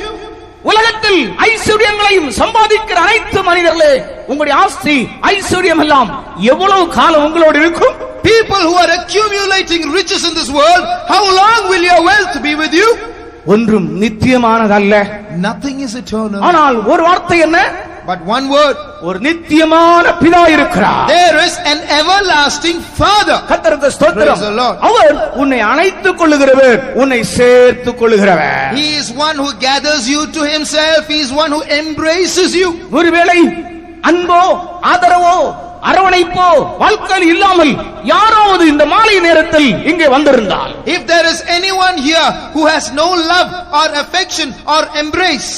உலகத்தில் ஐஸ்வர்யங்களையும் சம்பாதிக்கிற அனைத்து மனிதர்களே உங்களுடைய ஆஸ்தி ஐஸ்வர்யம் எல்லாம் எவ்வளவு காலம் உங்களோடு இருக்கும்? People who are accumulating riches in this world, how long will your wealth be with you? ஒன்றும் நித்தியமானதல்ல. Nothing is eternal. ஆனால் ஒரு வார்த்தை என்ன? But one word. ஒரு நித்தியமான பிதா இருக்கிறார். There is an everlasting Father. கர்த்தருக்கு ஸ்தோத்திரம். Praise the Lord. அவர் உன்னை அணைத்துக் கொள்ளுகிறவர், உன்னை சேர்த்துக் கொள்ளுகிறவர். He is one who gathers you to himself. He is one who embraces you. ஒருவேளை அன்போ ஆதரவோ அரவணைப்போ வாழ்க்கையில் இல்லாமல் யாராவது இந்த மாலை நேரத்தில் இங்கே வந்திருந்தால், if there is anyone here who has no love or affection or embrace,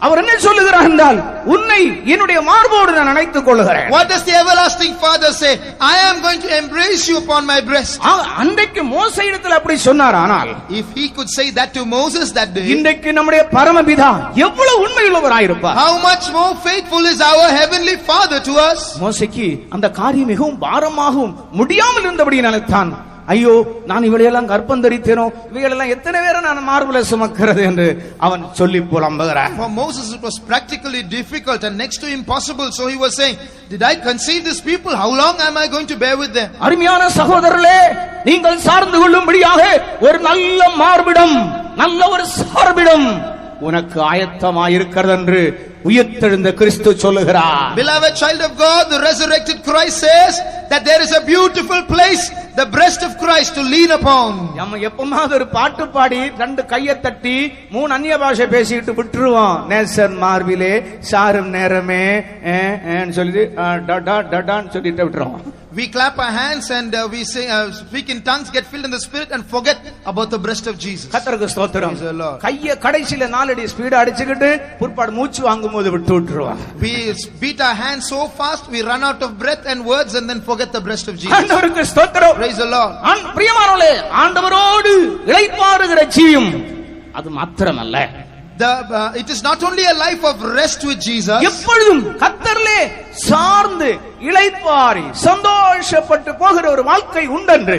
அவர் என்ன சொல்லுகிறார் என்றால், உன்னை என்னுடைய மார்போடு நான் அணைத்துக் கொள்ளுகிறேன். what does the everlasting Father say? I am going to embrace you upon my breast. அன்றைக்கு மோசேயிடத்தில் அப்படி சொன்னார். ஆனால் if he could say that to Moses that day, இன்றைக்கு நம்முடைய பரமபிதா எவ்வளவு உண்மையுள்ளவராயிருப்பார். how much more faithful is our heavenly Father to us? மோசேக்கு அந்த காரியம் மிகவும் பாரமாகவும் முடியாமல் இருந்தபடியினால தான், ஐயோ நான் இவளையெல்லாம் கர்ப்பம் தரித்தேனோ, இவைகளெல்லாம் எத்தனை பேரை நான் மார்புல சுமக்கிறது என்று அவன் சொல்லி புலம்புகிறான். For Moses it was practically difficult and next to impossible, so he was saying, did I conceive these people? How long am I going to bear with them? அருமையான சகோதரர்களே, நீங்கள் சார்ந்து கொள்ளும்படியாக ஒரு நல்ல மார்பிடம், நல்ல ஒரு சார்பிடம் உனக்கு ஆயத்தமாயிருக்கிறது என்று உயிர்த்தெழுந்த கிறிஸ்து சொல்லுகிறார். Beloved child of God, the resurrected Christ says that there is a beautiful place, the breast of Christ to lean upon. நம்ம எப்பமாவது ஒரு பாட்டு பாடி ரெண்டு கையை தட்டி மூணு அந்நிய பாஷை பேசிட்டு விட்டுருவோம். நேசர் மார்பிலே சாரும் நேரமே சொல்லி டடான்னு சொல்லிட்டு விட்டுருவோம். We clap our hands and we sing, speak in tongues, get filled in the Spirit and forget about the breast of Jesus. கர்த்தருக்கு ஸ்தோத்திரம். Praise the Lord. கையை கடைசில 4 அடி ஸ்பீடா அடிச்சுக்கிட்டு பிற்பாடு மூச்சு வாங்கும்போது விட்டு விட்டுருவோம். We beat our hands so fast we run out of breath and words and then forget the breast of Jesus. ஆண்டவருக்கு ஸ்தோத்திரம். Praise the Lord. பிரியமானவர்களே, ஆண்டவரோடு இளைப்பாறுகிற ஜீவம் அது மாத்திரமல்ல. It is not only a life of rest with Jesus. எப்பொழுதும் கர்த்தரிலே சார்ந்து இளைப்பாறி சந்தோஷப்பட்டு போகிற ஒரு வாழ்க்கை உண்டென்று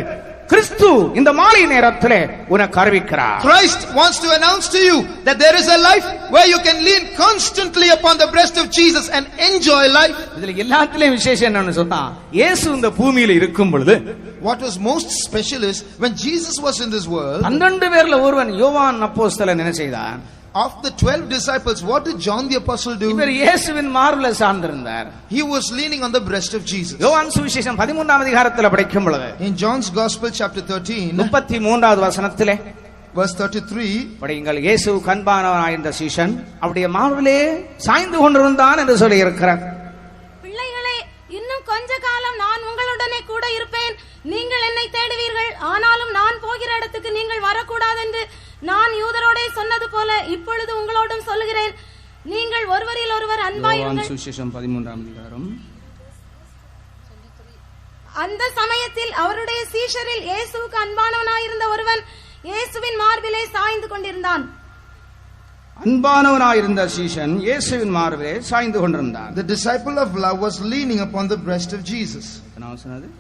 கிறிஸ்து இந்த மாலை நேரத்திலே உனக்கு அறிவிக்கிறார். Christ wants to announce to you that there is a life where you can lean constantly upon the breast of Jesus and enjoy life. இதுல எல்லாத்திலயும் விசேஷம் என்னன்னு சொன்னா, இயேசு இந்த பூமியில இருக்கும் பொழுது what was most special is when Jesus was in this world, 12 பேர்ல ஒருவன் யோவான் அப்போஸ்தலன் என்ன செய்தான்? of the 12 disciples, what did John the apostle do? இவர் இயேசுவின் மார்பில சார்ந்திருந்தார். He was leaning on the breast of Jesus. யோவான் சுவிசேஷம் 13ஆம் அதிகாரத்தில் படிக்கும் பொழுது, in John's gospel chapter 13 33வது வசனத்திலே verse 33 படியுங்கள். இயேசு கண்பானவனாய் இருந்த சீஷன் அவருடைய மார்பிலே சாய்ந்து கொண்டிருந்தான் என்று சொல்லி இருக்கிறார். பிள்ளைகளே, இன்னும் கொஞ்ச காலம் நான் உங்களுடனே கூட இருப்பேன். நீங்கள் என்னை தேடுவீர்கள், ஆனாலும் நான் போகிற இடத்துக்கு நீங்கள் வரக்கூடாது என்று நான் யூதரோடே சொன்னது போல இப்பொழுது உங்களோடும் சொல்லுகிறேன். நீங்கள் ஒருவரில் ஒருவர் அன்பாயிருங்கள். சுவிசேஷம் 13ஆம் அதிகாரம். அந்த சமயத்தில் அவருடைய சீஷரில் இயேசுவுக்கு அன்பானவனாயிருந்த ஒருவன் இயேசுவின் மார்பிலே சாய்ந்து கொண்டிருந்தான். அன்பானவனாயிருந்த சீஷன் இயேசுவின் மார்பிலே சாய்ந்து கொண்டிருந்தான். The disciple of love was leaning upon the breast of Jesus. 13ஆம்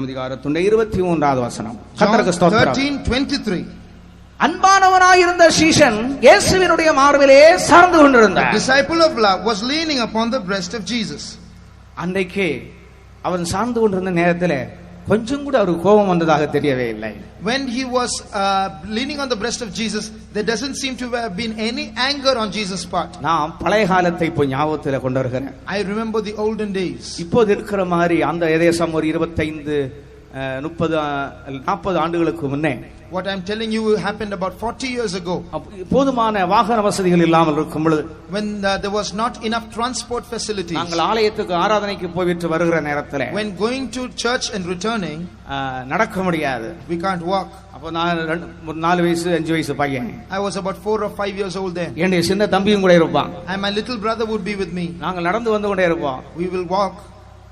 அதிகாரத்துடைய 23வது வசனம். கர்த்தருக்கு ஸ்தோத்திரம். 13:23 அன்பானவனாயிருந்த சீஷன் இயேசுவினுடைய மார்பிலே சார்ந்து கொண்டிருந்தார். The disciple of love was leaning upon the breast of Jesus. அன்றைக்கு அவன் சார்ந்து கொண்டிருந்த நேரத்தில் கொஞ்சம் கூட அவருக்கு கோபம் வந்ததாக தெரியவே இல்லை. When he was leaning on the breast of Jesus, there doesn't seem to have been any anger on Jesus' part. நான் பழைய காலத்தை இப்போ ஞாபகத்தில் கொண்டு வருகிறேன். I remember the olden days. இப்போது இருக்கிற மாதிரி அந்த ஏதேசம் ஒரு 25 30 40 ஆண்டுகளுக்கு முன்னே, what I'm telling you happened about 40 years ago. போதுமான வாகன வசதிகள் இல்லாமல் இருக்கும் பொழுது, when there was not enough transport facilities, நாங்கள் ஆலயத்துக்கு ஆராதனைக்கு போய்விட்டு வருகிற நேரத்தில் when going to church and returning, நடக்க முடியாது. we can't walk. அப்போ நான் 4 வயசு 5 வயசு பையன். I was about 4 or 5 years old then. என்னுடைய சின்ன தம்பியும் கூட இருப்பான். And my little brother would be with me. நாங்கள் நடந்து வந்து கொண்டே இருப்போம். We will walk.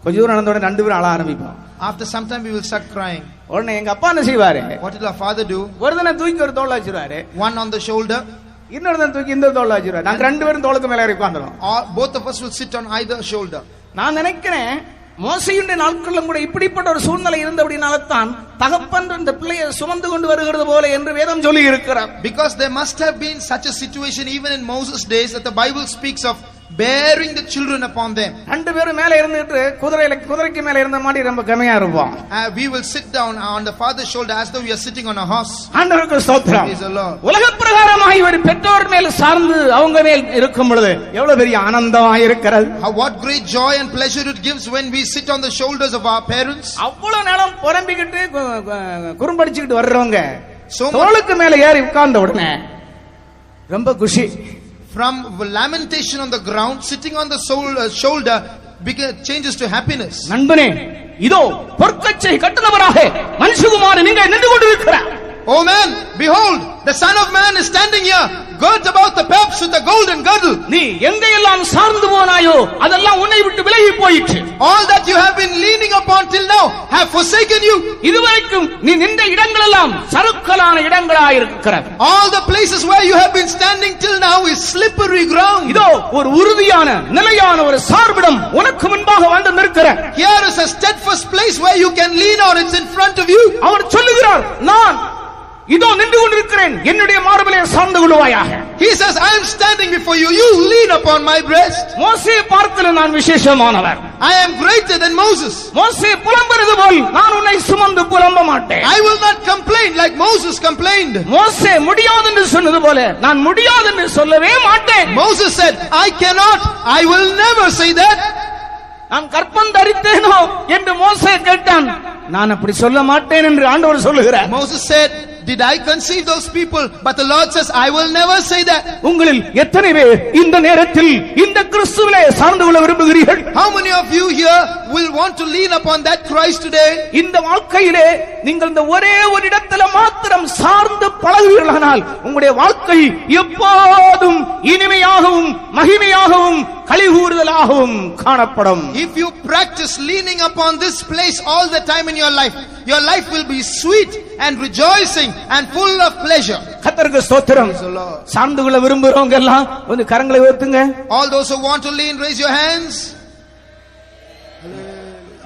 கொஞ்ச தூரம் நடந்த உடனே 2 பேரும் அழ ஆரம்பிப்போம். After some time we will start crying. உடனே எங்க அப்பா என்ன செய்வாரு? What did our father do? ஒருதனை தூக்கி ஒரு தோள்ல வச்சிருவாரு. One on the shoulder, இன்னொருத்தன் தூக்கி இந்த தோல்ல வச்சிருவார். நாங்க ரெண்டு பேரும் தோளுக்கு மேல ஏறி உட்கார்ந்துறோம். Or both of us will sit on either shoulder. நான் நினைக்கிறேன் மோசேயுடைய நாட்களிலும் கூட இப்படிப்பட்ட ஒரு சூழ்நிலை இருந்தபடினால தான் தகப்பன் இந்த பிள்ளையை சுமந்து கொண்டு வருகிறது போல என்று வேதம் சொல்லி இருக்கிறார். Because there must have been such a situation even in Moses' days that the Bible speaks of bearing the children upon them. ரெண்டு பேரும் மேல இருந்துட்டு குதிரைக்கு மேல இருந்த மாதிரி ரொம்ப கமையா இருப்போம். We will sit down on the father's shoulder as though we are sitting on a horse. ஆண்டவருக்கு ஸ்தோத்திரம். Praise the Lord. உலக பிரகாரமாய் ஒரு பெற்றோர் மேல் சார்ந்து அவங்க மேல் இருக்கும் பொழுது எவ்வளவு பெரிய ஆனந்தமா இருக்கிறது. What great joy and pleasure it gives when we sit on the shoulders of our parents. அவ்வளவு நேரம் புறம்பிக்கிட்டு குறும்படிச்சுக்கிட்டு வர்றவங்க So தோளுக்கு மேல ஏறி உட்கார்ந்த உடனே ரொம்ப குஷி. From lamentation on the ground, sitting on the shoulder changes to happiness. நண்பனே, இதோ பொற்கச்சை கட்டுனவராக மனுஷகுமாரன் இங்கே நின்று கொண்டிருக்கிறார். Oh man, behold, the Son of Man is standing here, girt about the paps with a golden girdle. நீ எங்கெல்லாம் சார்ந்து போனாயோ அதெல்லாம் உன்னை விட்டு விலகி போயிற்று. All that you have been leaning upon till now have forsaken you. இதுவரைக்கும் நீ நின்ற இடங்கள் எல்லாம் சறுக்கலான இடங்களாய் இருக்கிறது. All the places where you have been standing till now is slippery ground. இதோ ஒரு உறுதியான நிலையான ஒரு சார்பிடம் உனக்கு முன்பாக வந்து நிற்கிறார். Here is a steadfast place where you can lean on. It's in front of you. அவர் சொல்லுகிறார், நான் இதோ நின்று கொண்டிருக்கிறேன், என்னுடைய மார்பிலே சார்ந்து கொள்வாயாக. He says, I am standing before you, you lean upon my breast. மோசே பார்க்கல நான் விசேஷமானவர். I am greater than Moses. மோசே புலம்புறது போல் நான் உன்னை சுமந்து புலம்ப மாட்டேன். I will not complain like Moses complained. மோசே முடியாது என்று சொன்னது போல நான் முடியாது என்று சொல்லவே மாட்டேன். Moses said, I cannot, I will never say that. நான் கற்பம் தரித்தேனோ என்று மோசே கேட்டான். நான் அப்படி சொல்ல மாட்டேன் என்று ஆண்டவர் சொல்லுகிறார். Moses said, did I conceive those people? But the Lord says, I will never say that. உங்களில் எத்தனை பேர் இந்த நேரத்தில் இந்த கிறிஸ்துவிலே சார்ந்து கொள்ள விரும்புகிறீர்கள்? How many of you here will want to lean upon that Christ today? இந்த வாழ்க்கையிலே நீங்கள் இந்த ஒரே ஒரு இடத்துல மாத்திரம் சார்ந்து பழகுவீர்களானால் உங்களுடைய வாழ்க்கை எப்போதும் இனிமையாகவும் மகிமையாகவும் களிகூறுதலாகவும் காணப்படும். If you practice leaning upon this place all the time in your life will be sweet and rejoicing and full of pleasure. கர்த்தருக்கு ஸ்தோத்திரம். சார்ந்து கொள்ள விரும்புறவங்க எல்லாம் வந்து கரங்களை உயர்த்துங்க. All those who want to lean, raise your hands.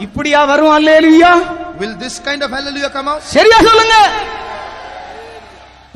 இப்படியா வரும் அல்லேலூயா? Will this kind of hallelujah come out? சரியா சொல்லுங்க.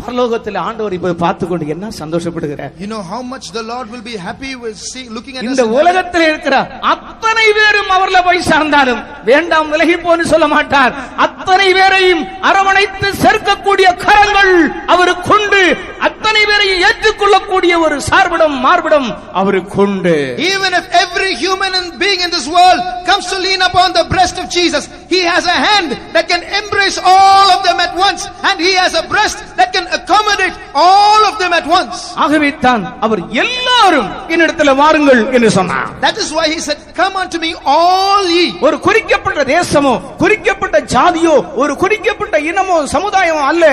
பரலோகத்தில் ஆண்டவர் இப்ப பார்த்துக்கொண்டு என்ன சந்தோஷப்படுகிறார். You know how much the Lord will be happy with looking at us. இந்த உலகத்தில் இருக்கிற அத்தனை பேரும் அவர்ல போய் சார்ந்தாலும் வேண்டாம் விலகி போன்னு சொல்ல மாட்டார். அத்தனை பேரையும் அரவணைத்து சேர்க்கக்கூடிய கரங்கள் அவருக்கு உண்டு. அத்தனை பேரையும் ஏற்றுக்கொள்ளக்கூடிய ஒரு சார்பிடம் மார்பிடம் அவருக்கு உண்டு. Even if every human being in this world comes to lean upon the breast of Jesus, he has a hand that can embrace all of them at once, and he has a breast that can accommodate all of them at once. ஆகவே தான் அவர் எல்லாரும் என்னிடத்தில் வாருங்கள் என்று சொன்னார். That is why he said, come unto me all ye. ஒரு குறிக்கப்பட்ட தேசமோ குறிக்கப்பட்ட ஜாதியோ ஒரு குறிக்கப்பட்ட இனமோ சமுதாயமோ அல்ல,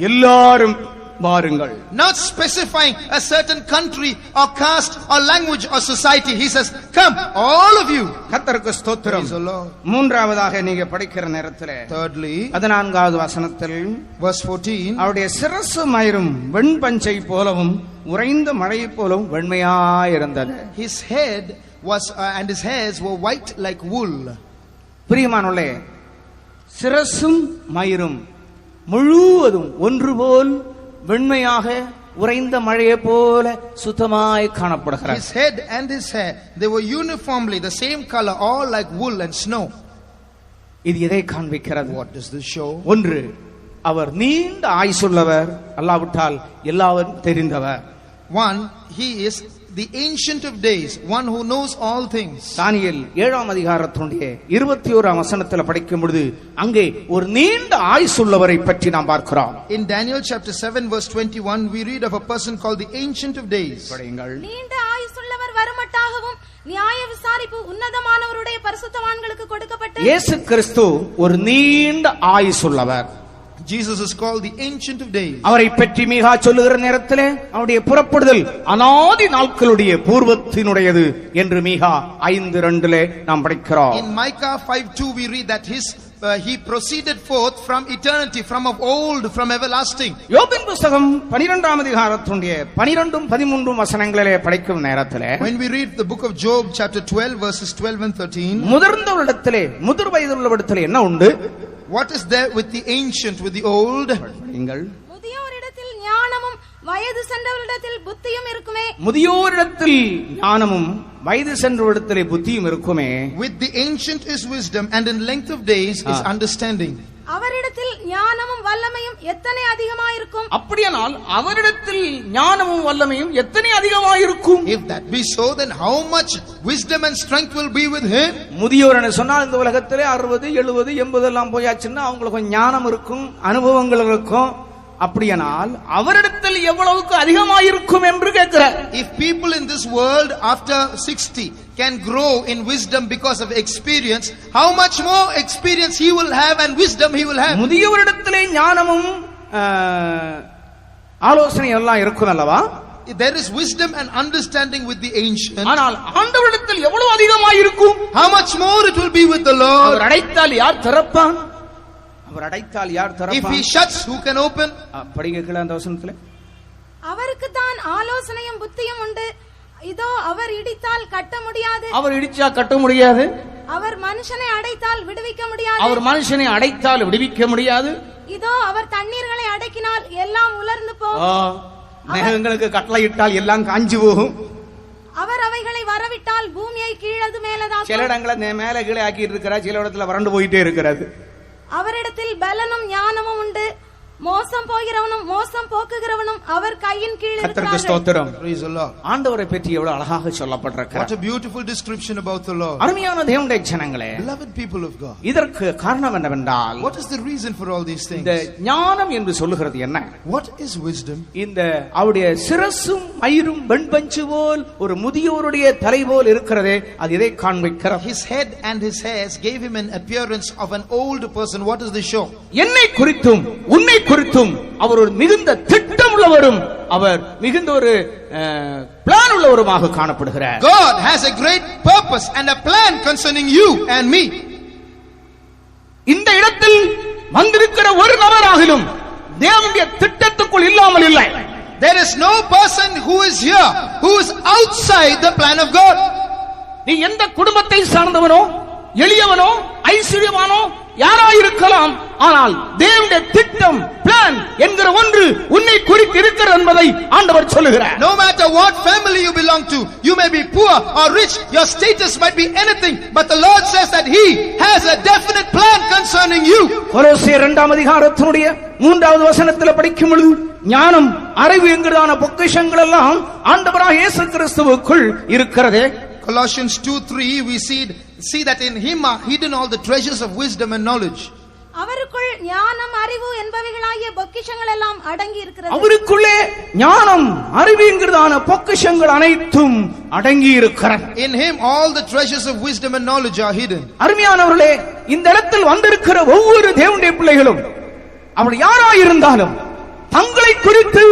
எல்லாரும் வாருங்கள். Not specifying a certain country or caste or language or society. He says, come all of you. கர்த்தருக்கு ஸ்தோத்திரம். Praise the Lord. மூன்றாவதாக நீங்க படிக்கிற நேரத்திலே Thirdly, 14வது வசனத்தில் verse 14, அவருடைய சிரசு மயிரும் வெண்பஞ்சை போலவும் உறைந்த மழை போலவும் வெண்மையாயிருந்தது. his head was and his hairs were white like wool. பிரியமானவர்களே, சிரசும் மயிரும் முழுவதும் ஒன்று போல் வெண்மையாக உறைந்த மழையை போல சுத்தமாய் காணப்படுகிறது. His head and his hair, they were uniformly the same color, all like wool and snow. இது எதை காண்பிக்கிறது? What does this show? ஒன்று, அவர் நீண்ட ஆயுசுள்ளவர், அல்லாவிட்டால் எல்லாரும் தெரிந்தவர். One, he is the ancient of days, one who knows all things. தானியேல் 7ஆம் அதிகாரத்தினுடைய 21ஆம் வசனத்தில் படிக்கும் பொழுது அங்கே ஒரு நீண்ட ஆயுசுள்ளவரை பற்றி நாம் பார்க்கிறோம். In Daniel chapter 7 verse 21 we read of a person called the ancient of days. நீண்ட ஆயுசுள்ளவர் வருமட்டாகவும் நியாய விசாரிப்பு உன்னதமானவருடைய பரிசுத்தவான்களுக்கு கொடுக்கப்பட்டு இயேசு கிறிஸ்து ஒரு நீண்ட ஆயுசுள்ளவர். Jesus is called the ancient of days. அவரை பற்றி மீகா சொல்லுகிற நேரத்திலே அவருடைய புறப்படுதல் அநாதி நாட்களுடைய பூர்வத்தினுடையது என்று மீகா 5:2 நாம் படிக்கிறோம். In Micah 5:2 we read that his he proceeded forth from eternity, from of old, from everlasting. யோபின் புத்தகம் 12ஆம் அதிகாரத்துடைய 12 13 வசனங்களிலே படிக்கும் நேரத்திலே When we read the book of Job chapter 12 verses 12 and 13, முதிர்ந்தவரிடத்திலே முதிர் வயதுள்ளவரிடத்திலே என்ன உண்டு? what is there with the ancient, with the old? நீங்கள் முதியோரிடத்தில் ஞானமும் வயது சென்றவரிடத்தில் புத்தியும் இருக்குமே. முதியோரிடத்தில் ஞானமும் வயது சென்றவரிடத்திலே புத்தியும் இருக்குமே. With the ancient is wisdom, and in length of days is understanding. அவரிடத்தில் ஞானமும் வல்லமையும் எத்தனை அதிகமாயிருக்கும். அப்படியானால் அவரிடத்தில் ஞானமும் வல்லமையும் எத்தனை அதிகமாயிருக்கும்? If that be so, then how much wisdom and strength will be with him? முதியோர் என்று சொன்னால் இந்த உலகத்திலே 60 70 80 எல்லாம் போயாச்சுன்னா அவங்களுக்கு ஞானம் இருக்கும், அனுபவங்கள் இருக்கும். அப்படியானால் அவரிடத்தில் எவ்வளவுக்கு அதிகமாயிருக்கும் என்று கேட்கிறார். If people in this world after 60 can grow in wisdom because of experience, how much more experience he will have and wisdom he will have? முதியோரிடத்திலே ஞானமும் ஆலோசனை எல்லாம் இருக்கும் அல்லவா? There is wisdom and understanding with the ancient. ஆனால் ஆண்டவரிடத்தில் எவ்வளவு அதிகமாயிருக்கும்? How much more it will be with the Lord? அவர் அடைத்தால் யார் திறப்பான்? அவர் அடைத்தால் யார் If திறப்பான்? he shuts, who can open? படிக்கல அந்த வசனத்திலே. அவருக்கு தான் ஆலோசனையும் புத்தியும் உண்டு. இதோ அவர் இடித்தால் கட்ட முடியாது. அவர் இடிச்சா கட்ட முடியாது. அவர் மனுஷனை அடைத்தால் விடுவிக்க முடியாது. அவர் மனுஷனை அடைத்தால் விடுவிக்க முடியாது. இதோ அவர் தண்ணீர்களை அடக்கினால் எல்லாம் உலர்ந்து போகும். மேகங்களுக்கு கட்டளையிட்டால் எல்லாம் காஞ்சு போகும். அவர் அவைகளை வரவிட்டால் பூமியை கீழது மேலதாக்கும். சில இடங்களை மேல கீழே ஆக்கிட்டு இருக்கிறார், சில இடத்துல வறண்டு போயிட்டே இருக்கிறது. அவரிடத்தில் பலனும் ஞானமும் உண்டு. மோசம் போகிறவனும் மோசம் போக்குகிறவனும் அவர் கையின் கீழ் கர்த்தருக்கு ஸ்தோத்திரம். Praise the Lord. ஆண்டவரை பற்றி எவ்வளவு அழகாக சொல்லப்பட்டிருக்கிறது. What a beautiful description about the Lord. அருமையான தேவனுடைய ஜனங்களே, Beloved people of God, இதற்கு காரணம் என்னவென்றால், what is the reason for all these things? இந்த ஞானம் என்று சொல்லுகிறது என்ன? What is wisdom? இந்த அவருடைய சிரசும் மயிரும் வெண்பஞ்சு போல் ஒரு முதியோருடைய தலை போல் இருக்கிறதே, அது இதை காண்பிக்கிறது. His head and his hairs gave him an appearance of an old person. What does this show? என்னை குறித்தும் உன்னை குறித்தும் அவர் ஒரு மிகுந்த திட்டம் உள்ளவரும், அவர் மிகுந்த ஒரு பிளான் உள்ளவருமாக காணப்படுகிறார். God has a great purpose and a plan concerning you and me. இந்த இடத்தில் வந்திருக்கிற ஒரு நபராகிலும் தேவனுடைய திட்டத்துக்குள் இல்லாமல் இல்லை. There is no person who is here who is outside the plan of God. நீ எந்த குடும்பத்தை சார்ந்தவனோ, எளியவனோ, ஐஸ்வர்யமானோ யாராயிருக்கலாம், ஆனால் தேவனுடைய திட்டம் பிளான் என்கிற ஒன்று உன்னை குறித்து இருக்கிறது என்பதை ஆண்டவர் சொல்லுகிறார். No matter what family you belong to, you may be poor or rich, your status might be anything, but the Lord says that he has a definite plan concerning you. கொலோசியர் 2ஆம் அதிகாரத்தினுடைய 3வது வசனத்தில் படிக்கும் பொழுது, ஞானம் அறிவு என்கிறதான பொக்கிஷங்கள் எல்லாம் ஆண்டவராகிய இயேசு கிறிஸ்துவுக்குள் இருக்கிறதே. Colossians 2:3 we see that in him are hidden all the treasures of wisdom and knowledge. அவருக்குள் ஞானம் அறிவு என்பவைகளாகிய பொக்கிஷங்கள் எல்லாம் அடங்கி இருக்கிறது. அவருக்குள்ளே ஞானம் அறிவு என்கிறதான பொக்கிஷங்கள் அனைத்தும் அடங்கி இருக்கிறது. In him all the treasures of wisdom and knowledge are hidden. அருமையானவர்களே, இந்த இடத்தில் வந்திருக்கிற ஒவ்வொரு தேவனுடைய பிள்ளைகளும் அவர் யாராயிருந்தாலும் தங்களை குறித்து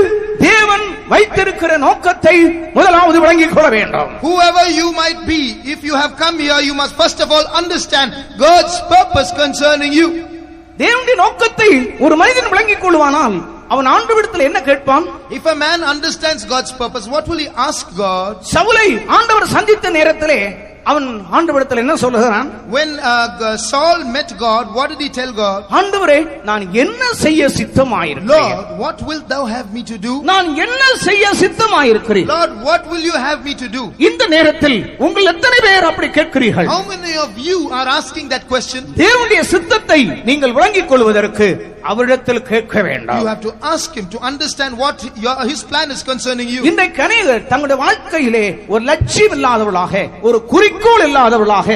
தேவன் வைத்திருக்கிற நோக்கத்தை முதலாவது விளங்கிக் கொள்ள வேண்டும். Whoever you might be, if you have come here, you must first of all understand God's purpose concerning you. தேவனுடைய நோக்கத்தை ஒரு மனிதன் விளங்கிக் கொள்வானால் அவன் ஆண்டவரிடத்தில் என்ன கேட்பான்? If a man understands God's purpose, what will he ask God? சவுலை ஆண்டவர் சந்தித்த நேரத்திலே அவன் ஆண்டவரிடத்தில் என்ன சொல்லுகிறான்? When Saul met God, what did he tell God? ஆண்டவரே, நான் என்ன செய்ய சித்தமாயிருக்கிறேன்? Lord, what wilt thou have me to do? நான் என்ன செய்ய சித்தமாயிருக்கிறேன்? Lord, what will you have me to do? இந்த நேரத்தில் உங்கள் எத்தனை பேர் அப்படி கேட்கிறீர்கள்? How many of you are asking that question? தேவனுடைய சித்தத்தை நீங்கள் விளங்கிக் கொள்வதற்கு அவரிடத்தில் கேட்க வேண்டும். You have to ask him to understand what his plan is concerning you. இன்றைக்கு அநேகர் தங்களுடைய வாழ்க்கையிலே ஒரு லட்சியம் இல்லாதவர்களாக, ஒரு குறிக்கோள் இல்லாதவர்களாக,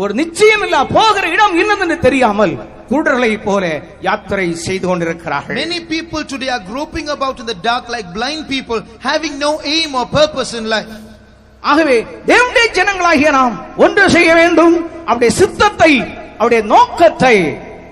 ஒரு நிச்சயம் இல்லா போகிற இடம் என்னவென்று தெரியாமல் குருடர்களை போல யாத்திரை செய்து கொண்டிருக்கிறார்கள். Many people today are groping about in the dark like blind people, having no aim or purpose in life. ஆகவே தேவனுடைய ஜனங்களாகிய நாம் ஒன்று செய்ய வேண்டும். அவருடைய சித்தத்தை, அவருடைய நோக்கத்தை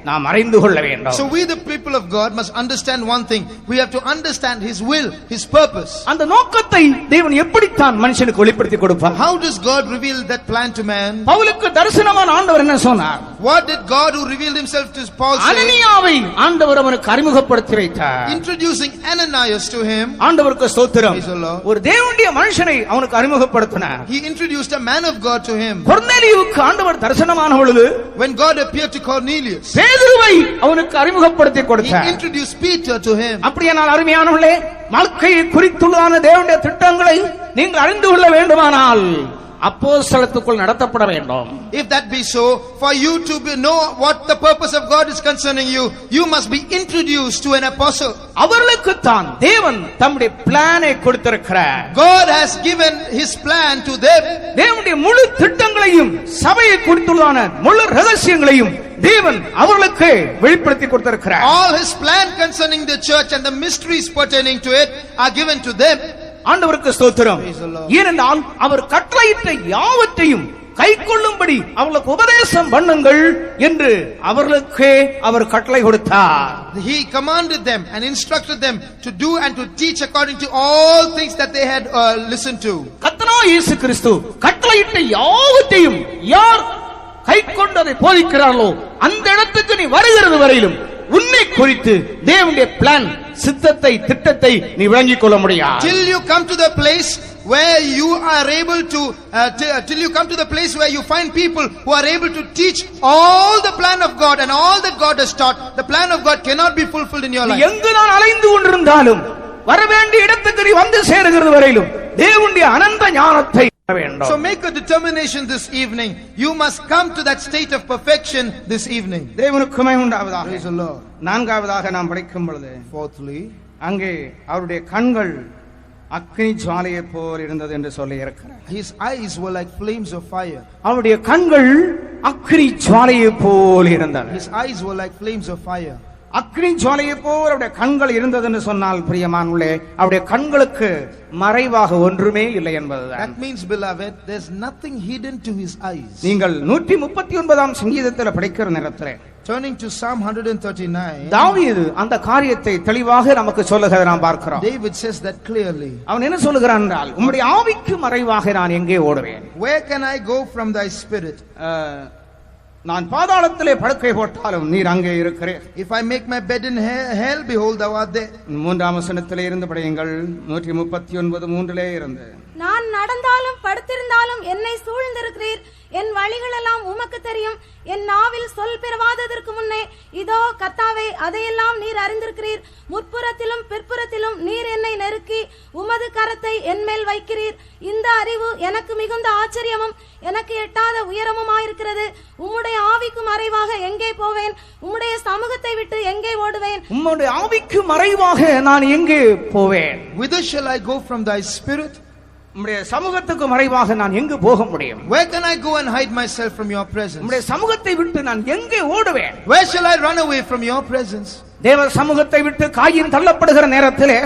நாம் அறிந்து கொள்ள வேண்டும். So we the people of God must understand one thing. We have to understand his will, his purpose. அந்த நோக்கத்தை தேவன் எப்படித்தான் மனுஷனுக்கு வெளிப்படுத்தி கொடுப்பார்? How does God reveal that plan to man? பவுலுக்கு தரிசனமான ஆண்டவர் என்ன சொன்னார்? What did God who revealed himself to Paul say? அனனியாவை ஆண்டவர் அவனுக்கு அறிமுகப்படுத்தி வைத்தார். Introducing Ananias to him. ஆண்டவருக்கு ஸ்தோத்திரம். Praise the Lord. ஒரு தேவனுடைய மனுஷனை அவனுக்கு அறிமுகப்படுத்தினார். He introduced a man of God to him. கொர்நேலியுவுக்கு ஆண்டவர் தரிசனமான பொழுது When God appeared to Cornelius, பேதுருவை அவனுக்கு அறிமுகப்படுத்தி he கொடுத்தார். introduced Peter to him. அப்படியானால் அருமையானவர்களே, வாழ்க்கையை குறித்துள்ளதான தேவனுடைய திட்டங்களை நீங்கள் அறிந்து கொள்ள வேண்டுமானால் அப்போஸ்தலத்துக்குள் நடத்தப்பட வேண்டும். If that be so, for you to know what the purpose of God is concerning you, you must be introduced to an apostle. அவர்களுக்கு தான் தேவன் தம்முடைய பிளானை கொடுத்திருக்கிறார். God has given his plan to them. தேவனுடைய முழு திட்டங்களையும் சபையை குறித்துள்ளதான முழு ரகசியங்களையும் தேவன் அவர்களுக்கு வெளிப்படுத்தி கொடுத்திருக்கிறார். All his plan concerning the church and the mysteries pertaining to it are given to them. ஆண்டவருக்கு ஸ்தோத்திரம். ஏனென்றால் அவர் கட்டளையிட்ட யாவற்றையும் கைக்கொள்ளும்படி அவர்களுக்கு உபதேசம் பண்ணுங்கள் என்று அவர்களுக்கு அவர் கட்டளை கொடுத்தார். He commanded them and instructed them to do and to teach according to all things that they had listened to. கர்த்தராகிய இயேசு கிறிஸ்து கட்டளையிட்ட யாவற்றையும் யார் கைக்கொண்டதை போதிக்கிறார்களோ அந்த இடத்துக்கு நீ வருகிறது வரையிலும் உன்னை குறித்து தேவனுடைய பிளான் சித்தத்தை திட்டத்தை நீ விளங்கிக் கொள்ள முடியாது. Till you come to the place where you are able to till you come to the place where you find people who are able to teach all the plan of God and all that God has taught, the plan of God cannot be fulfilled in your life. எங்கு நான் அலைந்து கொண்டிருந்தாலும் வர வேண்டிய இடத்துக்கு நீ வந்து சேருகிறது வரையிலும் தேவனுடைய அனந்த ஞானத்தை வேண்டும். So make a determination this evening. You must come to that state of perfection this evening. தேவனுக்கு மகிமை உண்டாவதாக. Praise the Lord. நான்காவதாக நாம் படிக்கும் பொழுது Fourthly, அங்கே அவருடைய கண்கள் அக்கினி ஜுவாலையைப் போல் இருந்தது என்று சொல்லி இருக்கிறார். his eyes were like flames of fire. அவருடைய கண்கள் அக்கினி ஜுவாலையைப் போல் இருந்தன. His eyes were like flames of fire. அக்கினி ஜுவாலையைப் போல் அவருடைய கண்கள் இருந்தது என்று சொன்னால் பிரியமானவர்களே, அவருடைய கண்களுக்கு மறைவாக ஒன்றுமே இல்லை என்பதுதான். That means, beloved, there's nothing hidden to his eyes. நீங்கள் 139ஆம் சங்கீதத்தில் படிக்கிற நேரத்திலே Turning to Psalm 139, தாவீது அந்த காரியத்தை தெளிவாக நமக்கு சொல்லுகிறதை நாம் பார்க்கிறோம். David says that clearly. அவன் என்ன சொல்லுகிறான் என்றால், உம்முடைய ஆவிக்கு மறைவாக நான் எங்கே ஓடுவேன்? Where can I go from thy spirit? நான் பாதாளத்திலே படுக்கை போட்டாலும் நீர் அங்கே இருக்கிறீர். If I make my bed in hell, behold, thou art there. 3ஆம் வசனத்திலே இருந்து படியுங்கள். 139:3 இருந்து. நான் நடந்தாலும் படுத்திருந்தாலும் என்னை சூழ்ந்திருக்கிறீர். என் வழிகளெல்லாம் உமக்கு தெரியும். என் நாவில் சொல் பிறவாததற்கு முன்னே இதோ கர்த்தாவே அதையெல்லாம் நீர் அறிந்திருக்கிறீர். முற்புறத்திலும் பிற்புறத்திலும் நீர் என்னை நெருக்கி உமது கரத்தை என் மேல் வைக்கிறீர். இந்த அறிவு எனக்கு மிகுந்த ஆச்சரியமும் எனக்கு எட்டாத உயரமுமாயிருக்கிறது. உம்முடைய ஆவிக்கு மறைவாக எங்கே போவேன்? உம்முடைய சமூகத்தை விட்டு எங்கே ஓடுவேன்? உம்முடைய ஆவிக்கு மறைவாக நான் எங்கே போவேன்? Whither shall I go from thy spirit? உம்முடைய சமூகத்துக்கு மறைவாக நான் எங்கு போக முடியும்? Where can I go and hide myself from your presence? உம்முடைய சமூகத்தை விட்டு நான் எங்கே ஓடுவேன்? Where shall I run away from your presence? தேவ சமூகத்தை விட்டு காயின் தள்ளப்படுகிற நேரத்திலே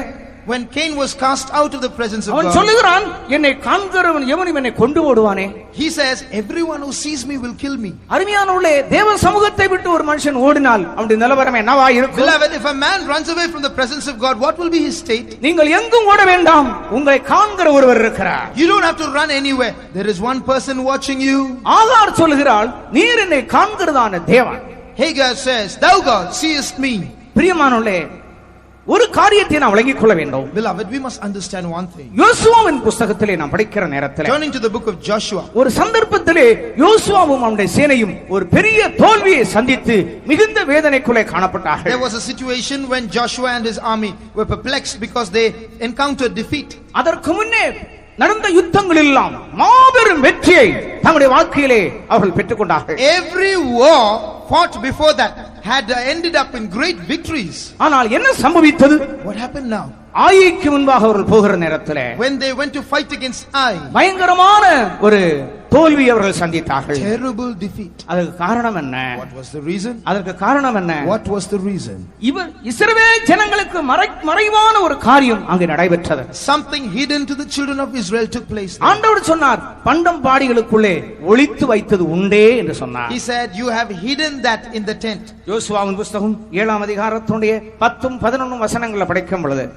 When Cain was cast out of the presence of அவன் God, சொல்லுகிறான், என்னை காண்கிறவன் எவனும் என்னை கொண்டு ஓடுவானே. he says, everyone who sees me will kill me. அருமையானவர்களே, தேவ சமூகத்தை விட்டு ஒரு மனுஷன் ஓடினால் அவனுடைய நிலவரம் என்னவா இருக்கும்? Beloved, if a man runs away from the presence of God, what will be his state? நீங்கள் எங்கும் ஓட வேண்டாம், உங்களை காண்கிற ஒருவர் இருக்கிறார். You don't have to run anywhere. There is one person watching you. ஆகார் சொல்லுகிறாள், நீர் என்னை காண்கிறதான தேவன். Hagar says, thou God seest me. பிரியமானவர்களே, ஒரு காரியத்தை நாம் விளங்கிக் கொள்ள வேண்டும். Beloved, we must understand one thing. யோசுவாவின் புத்தகத்திலே நாம் படிக்கிற நேரத்திலே Turning to the book of Joshua, ஒரு சந்தர்ப்பத்திலே யோசுவாவும் அவனுடைய சேனையும் ஒரு பெரிய தோல்வியை சந்தித்து மிகுந்த வேதனைக்குள்ளே காணப்பட்டார்கள். there was a situation when Joshua and his army were perplexed because they encountered defeat. அதற்கு முன்னே நடந்த யுத்தங்கள் எல்லாம் மாபெரும் வெற்றியை தங்களுடைய வாழ்க்கையிலே அவர்கள் பெற்றுக்கொண்டார்கள். Every war fought before that had ended up in great victories. ஆனால் என்ன சம்பவித்தது? What happened now? ஆயிக்கு முன்பாக அவர்கள் போகிற நேரத்திலே When they went to fight against Ai, பயங்கரமான ஒரு தோல்வி அவர்கள் சந்தித்தார்கள். terrible defeat. அதற்கு காரணம் என்ன? What was the reason? அதற்கு காரணம் என்ன? What was the reason? இவர் இஸ்ரவேல் ஜனங்களுக்கு மறைவான ஒரு காரியம் அங்கு நடைபெற்றது. Something hidden to the children of Israel took place there. ஆண்டவர் சொன்னார், பண்டம் பாடிகளுக்குள்ளே ஒளித்து வைத்தது உண்டே என்று சொன்னார். He said, you have hidden that in the tent. யோசுவாவின் புத்தகம் 7ஆம் அதிகாரத்தினுடைய 10-11 வசனங்களை படிக்கும் பொழுது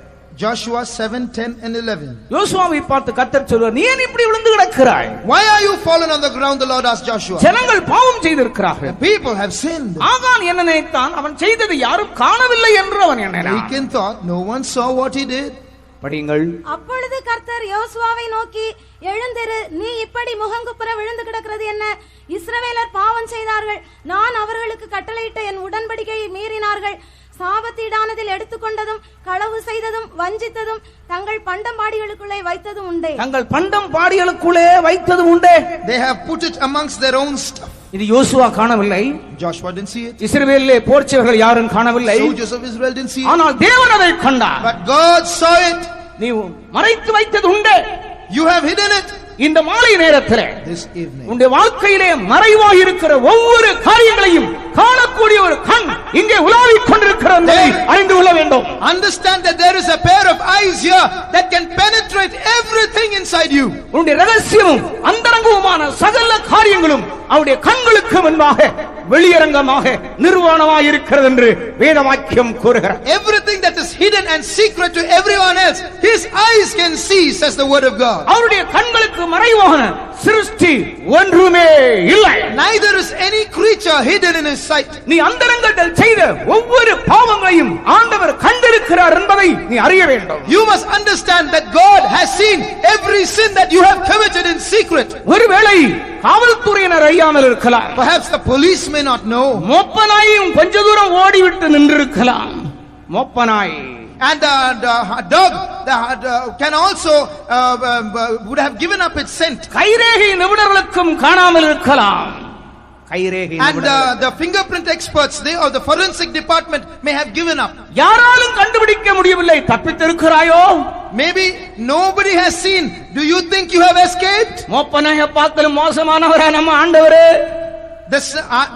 Joshua 7:10 and 11. யோசுவாவை பார்த்து கர்த்தர் சொல்வார், நீ ஏன் இப்படி விழுந்து கிடக்கிறாய்? Why are you fallen on the ground? The Lord asked Joshua. ஜனங்கள் பாவம் செய்திருக்கிறார்கள். The people have sinned. ஆகான் என்ன நினைத்தான்? அவன் செய்தது யாரும் காணவில்லை என்று அவன் எண்ணினான். Achan thought no one saw what he did. படிங்கள். அப்பொழுது கர்த்தர் யோசுவாவை நோக்கி, எழுந்திரு, நீ இப்படி முகங்குப்புற விழுந்து கிடக்கிறது என்ன? இஸ்ரவேலர் பாவம் செய்தார்கள், நான் அவர்களுக்கு கட்டளையிட்ட என் உடன்படிக்கையை மீறினார்கள். சாபத்தீடானதில் எடுத்துக்கொண்டதும், களவு செய்ததும், வஞ்சித்ததும், தங்கள் பண்டம்பாடிகளுக்குள்ளே வைத்ததும் உண்டே. தங்கள் பண்டம்பாடிகளுக்குள்ளே வைத்ததும் உண்டே. They have put it amongst their own stuff. இது யோசுவா காணவில்லை. Joshua didn't see it. இஸ்ரவேலிலே போர்ச்சவர்கள் யாரும் காணவில்லை. Soldiers of Israel didn't see it. ஆனால் தேவன் அதை கண்டார். But God saw it. நீ மறைத்து வைத்தது உண்டே. You have hidden it. இந்த மாலை நேரத்திலே This evening. உன்னுடைய வாழ்க்கையிலே மறைவாக இருக்கிற ஒவ்வொரு காரியங்களையும் காணக்கூடிய ஒரு கண் இங்கே உலாவிக் கொண்டிருக்கிறது என்பதை அறிந்து கொள்ள வேண்டும். Understand that there is a pair of eyes here that can penetrate everything inside you. உன்னுடைய ரகசியமும் அந்தரங்கவுமான சகல காரியங்களும் அவருடைய கண்களுக்கு முன்பாக வெளியரங்கமாக நிர்வாணமாக இருக்கிறது என்று வேத வாக்கியம் கூறுகிறது. Everything that is hidden and secret to everyone else, his eyes can see, says the word of God. அவருடைய கண்களுக்கு மறைவான சிருஷ்டி ஒன்றுமே இல்லை. Neither is any creature hidden in his sight. நீ அந்தரங்கத்தில் செய்த ஒவ்வொரு பாவங்களையும் ஆண்டவர் கண்டிருக்கிறார் என்பதை நீ அறிய வேண்டும். You must understand that God has seen every sin that you have committed in secret. ஒருவேளை காவல்துறையினர் அறியாமல் இருக்கலாம். Perhaps the police may not know. மோப்பனாயும் கொஞ்ச தூரம் ஓடிவிட்டு நின்றிருக்கலாம். மோப்பனாய் And the dog can also would have given up its scent. கைரேகை நிபுணர்களுக்கும் காணாமல் இருக்கலாம். கைரேகை And the fingerprint experts, they or the forensic department may have given up. யாராலும் கண்டுபிடிக்க முடியவில்லை. தப்பித்திருக்கிறாயோ? Maybe nobody has seen. Do you think you have escaped? மோப்பனாய பார்த்தாலும் மோசமானவரா நம்ம ஆண்டவரே?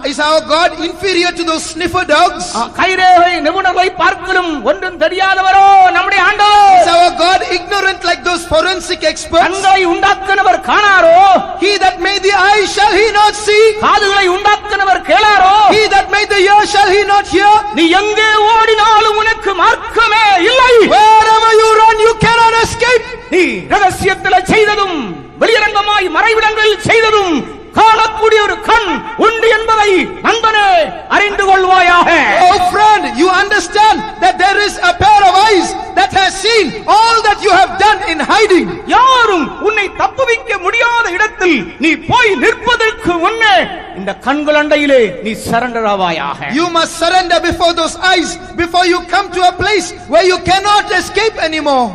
Is our God inferior to those sniffer dogs? கைரேகை நிபுணர்களை பார்க்கலும் ஒன்றும் தெரியாதவரோ நம்முடைய ஆண்டவர்? Is our God ignorant like those forensic experts? கண்களை உண்டாக்குனவர் காணாரோ? He that made the eye, shall he not see? காதுகளை உண்டாக்குனவர் கேளாரோ? He that made the ear, shall he not hear? நீ எங்கே ஓடினாலும் உனக்கு மார்க்கமே இல்லை. Wherever you run, you cannot escape. நீ ரகசியத்தில் செய்ததும் வெளியரங்கமாய் மறைவிடங்களில் செய்ததும் காணக்கூடிய ஒரு கண் உண்டு என்பதை நண்பனே அறிந்து கொள்வாயாக. Oh friend, you understand that there is a pair of eyes that has seen all that you have done in hiding. யாரும் உன்னை தப்புவிக்க முடியாத இடத்தில் நீ போய் நிற்பதற்கு முன்னே இந்த கண்கள் அண்டையிலே நீ surrender ஆவாயாக. You must surrender before those eyes before you come to a place where you cannot escape anymore.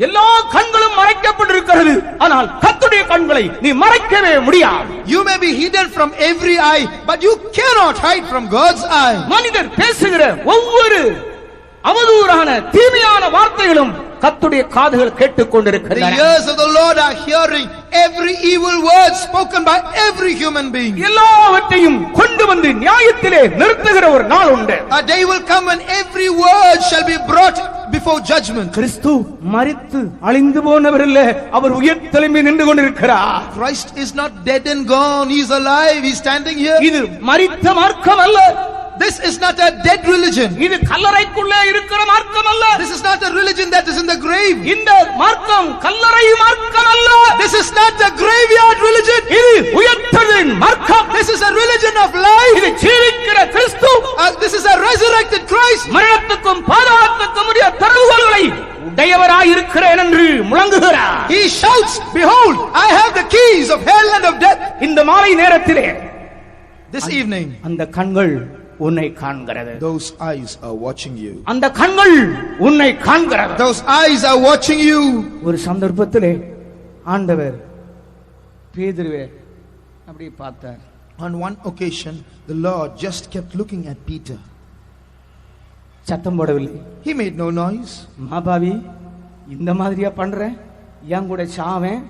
எல்லா கண்களும் மறைக்கப்பட்டிருக்கிறது. ஆனால் கர்த்தருடைய கண்களை நீ மறைக்கவே முடியாது. You may be hidden from every eye, but you cannot hide from God's eye. மனிதர் பேசுகிற ஒவ்வொரு அவதூறான தீமையான வார்த்தைகளும் கர்த்தருடைய காதுகள் கேட்டுக் The கொண்டிருக்கின்றன. ears of the Lord are hearing every evil word spoken by every human being. எல்லாவற்றையும் கொண்டு வந்து நியாயத்திலே நிறுத்துகிற ஒரு நாள் உண்டு. A day will come when every word shall be brought before judgment. கிறிஸ்து மரித்து அழிந்து போனவர் இல்ல, அவர் உயிர்த்தெழும்பி நின்று கொண்டிருக்கிறார். Christ is not dead and gone, he is alive, he is standing here. இது மரித்த மார்க்கம் அல்ல. This is not a dead religion. இது கல்லறைக்குள்ளே இருக்கிற மார்க்கம் அல்ல. This is not a religion that is in the grave. இந்த மார்க்கம் கல்லறை மார்க்கம் அல்ல. This is not a graveyard religion. இது உயிர்த்தெழுதலின் மார்க்கம். This is a religion of life. இது ஜீவிக்கிற கிறிஸ்து. This is a resurrected Christ. மரணத்துக்கும் பாதாளத்துக்கும் உரிய திறவுகோல்களை உடையவராய் இருக்கிறேன் என்று முழங்குகிறார். He shouts, behold, I have the keys of hell and of death. இந்த மாலை நேரத்திலே This evening, அந்த கண்கள் உன்னை காண்கிறது. those eyes are watching you. அந்த கண்கள் உன்னை காண்கிறது. Those eyes are watching you. ஒரு சந்தர்ப்பத்திலே ஆண்டவர் பேதுருவை அப்படி பார்த்தார். On one occasion, the Lord just kept looking at Peter. சத்தம் போடவில்லை. He made no noise. மாபாவி, இந்த மாதிரியா பண்ற? என் கூட சாவேன்,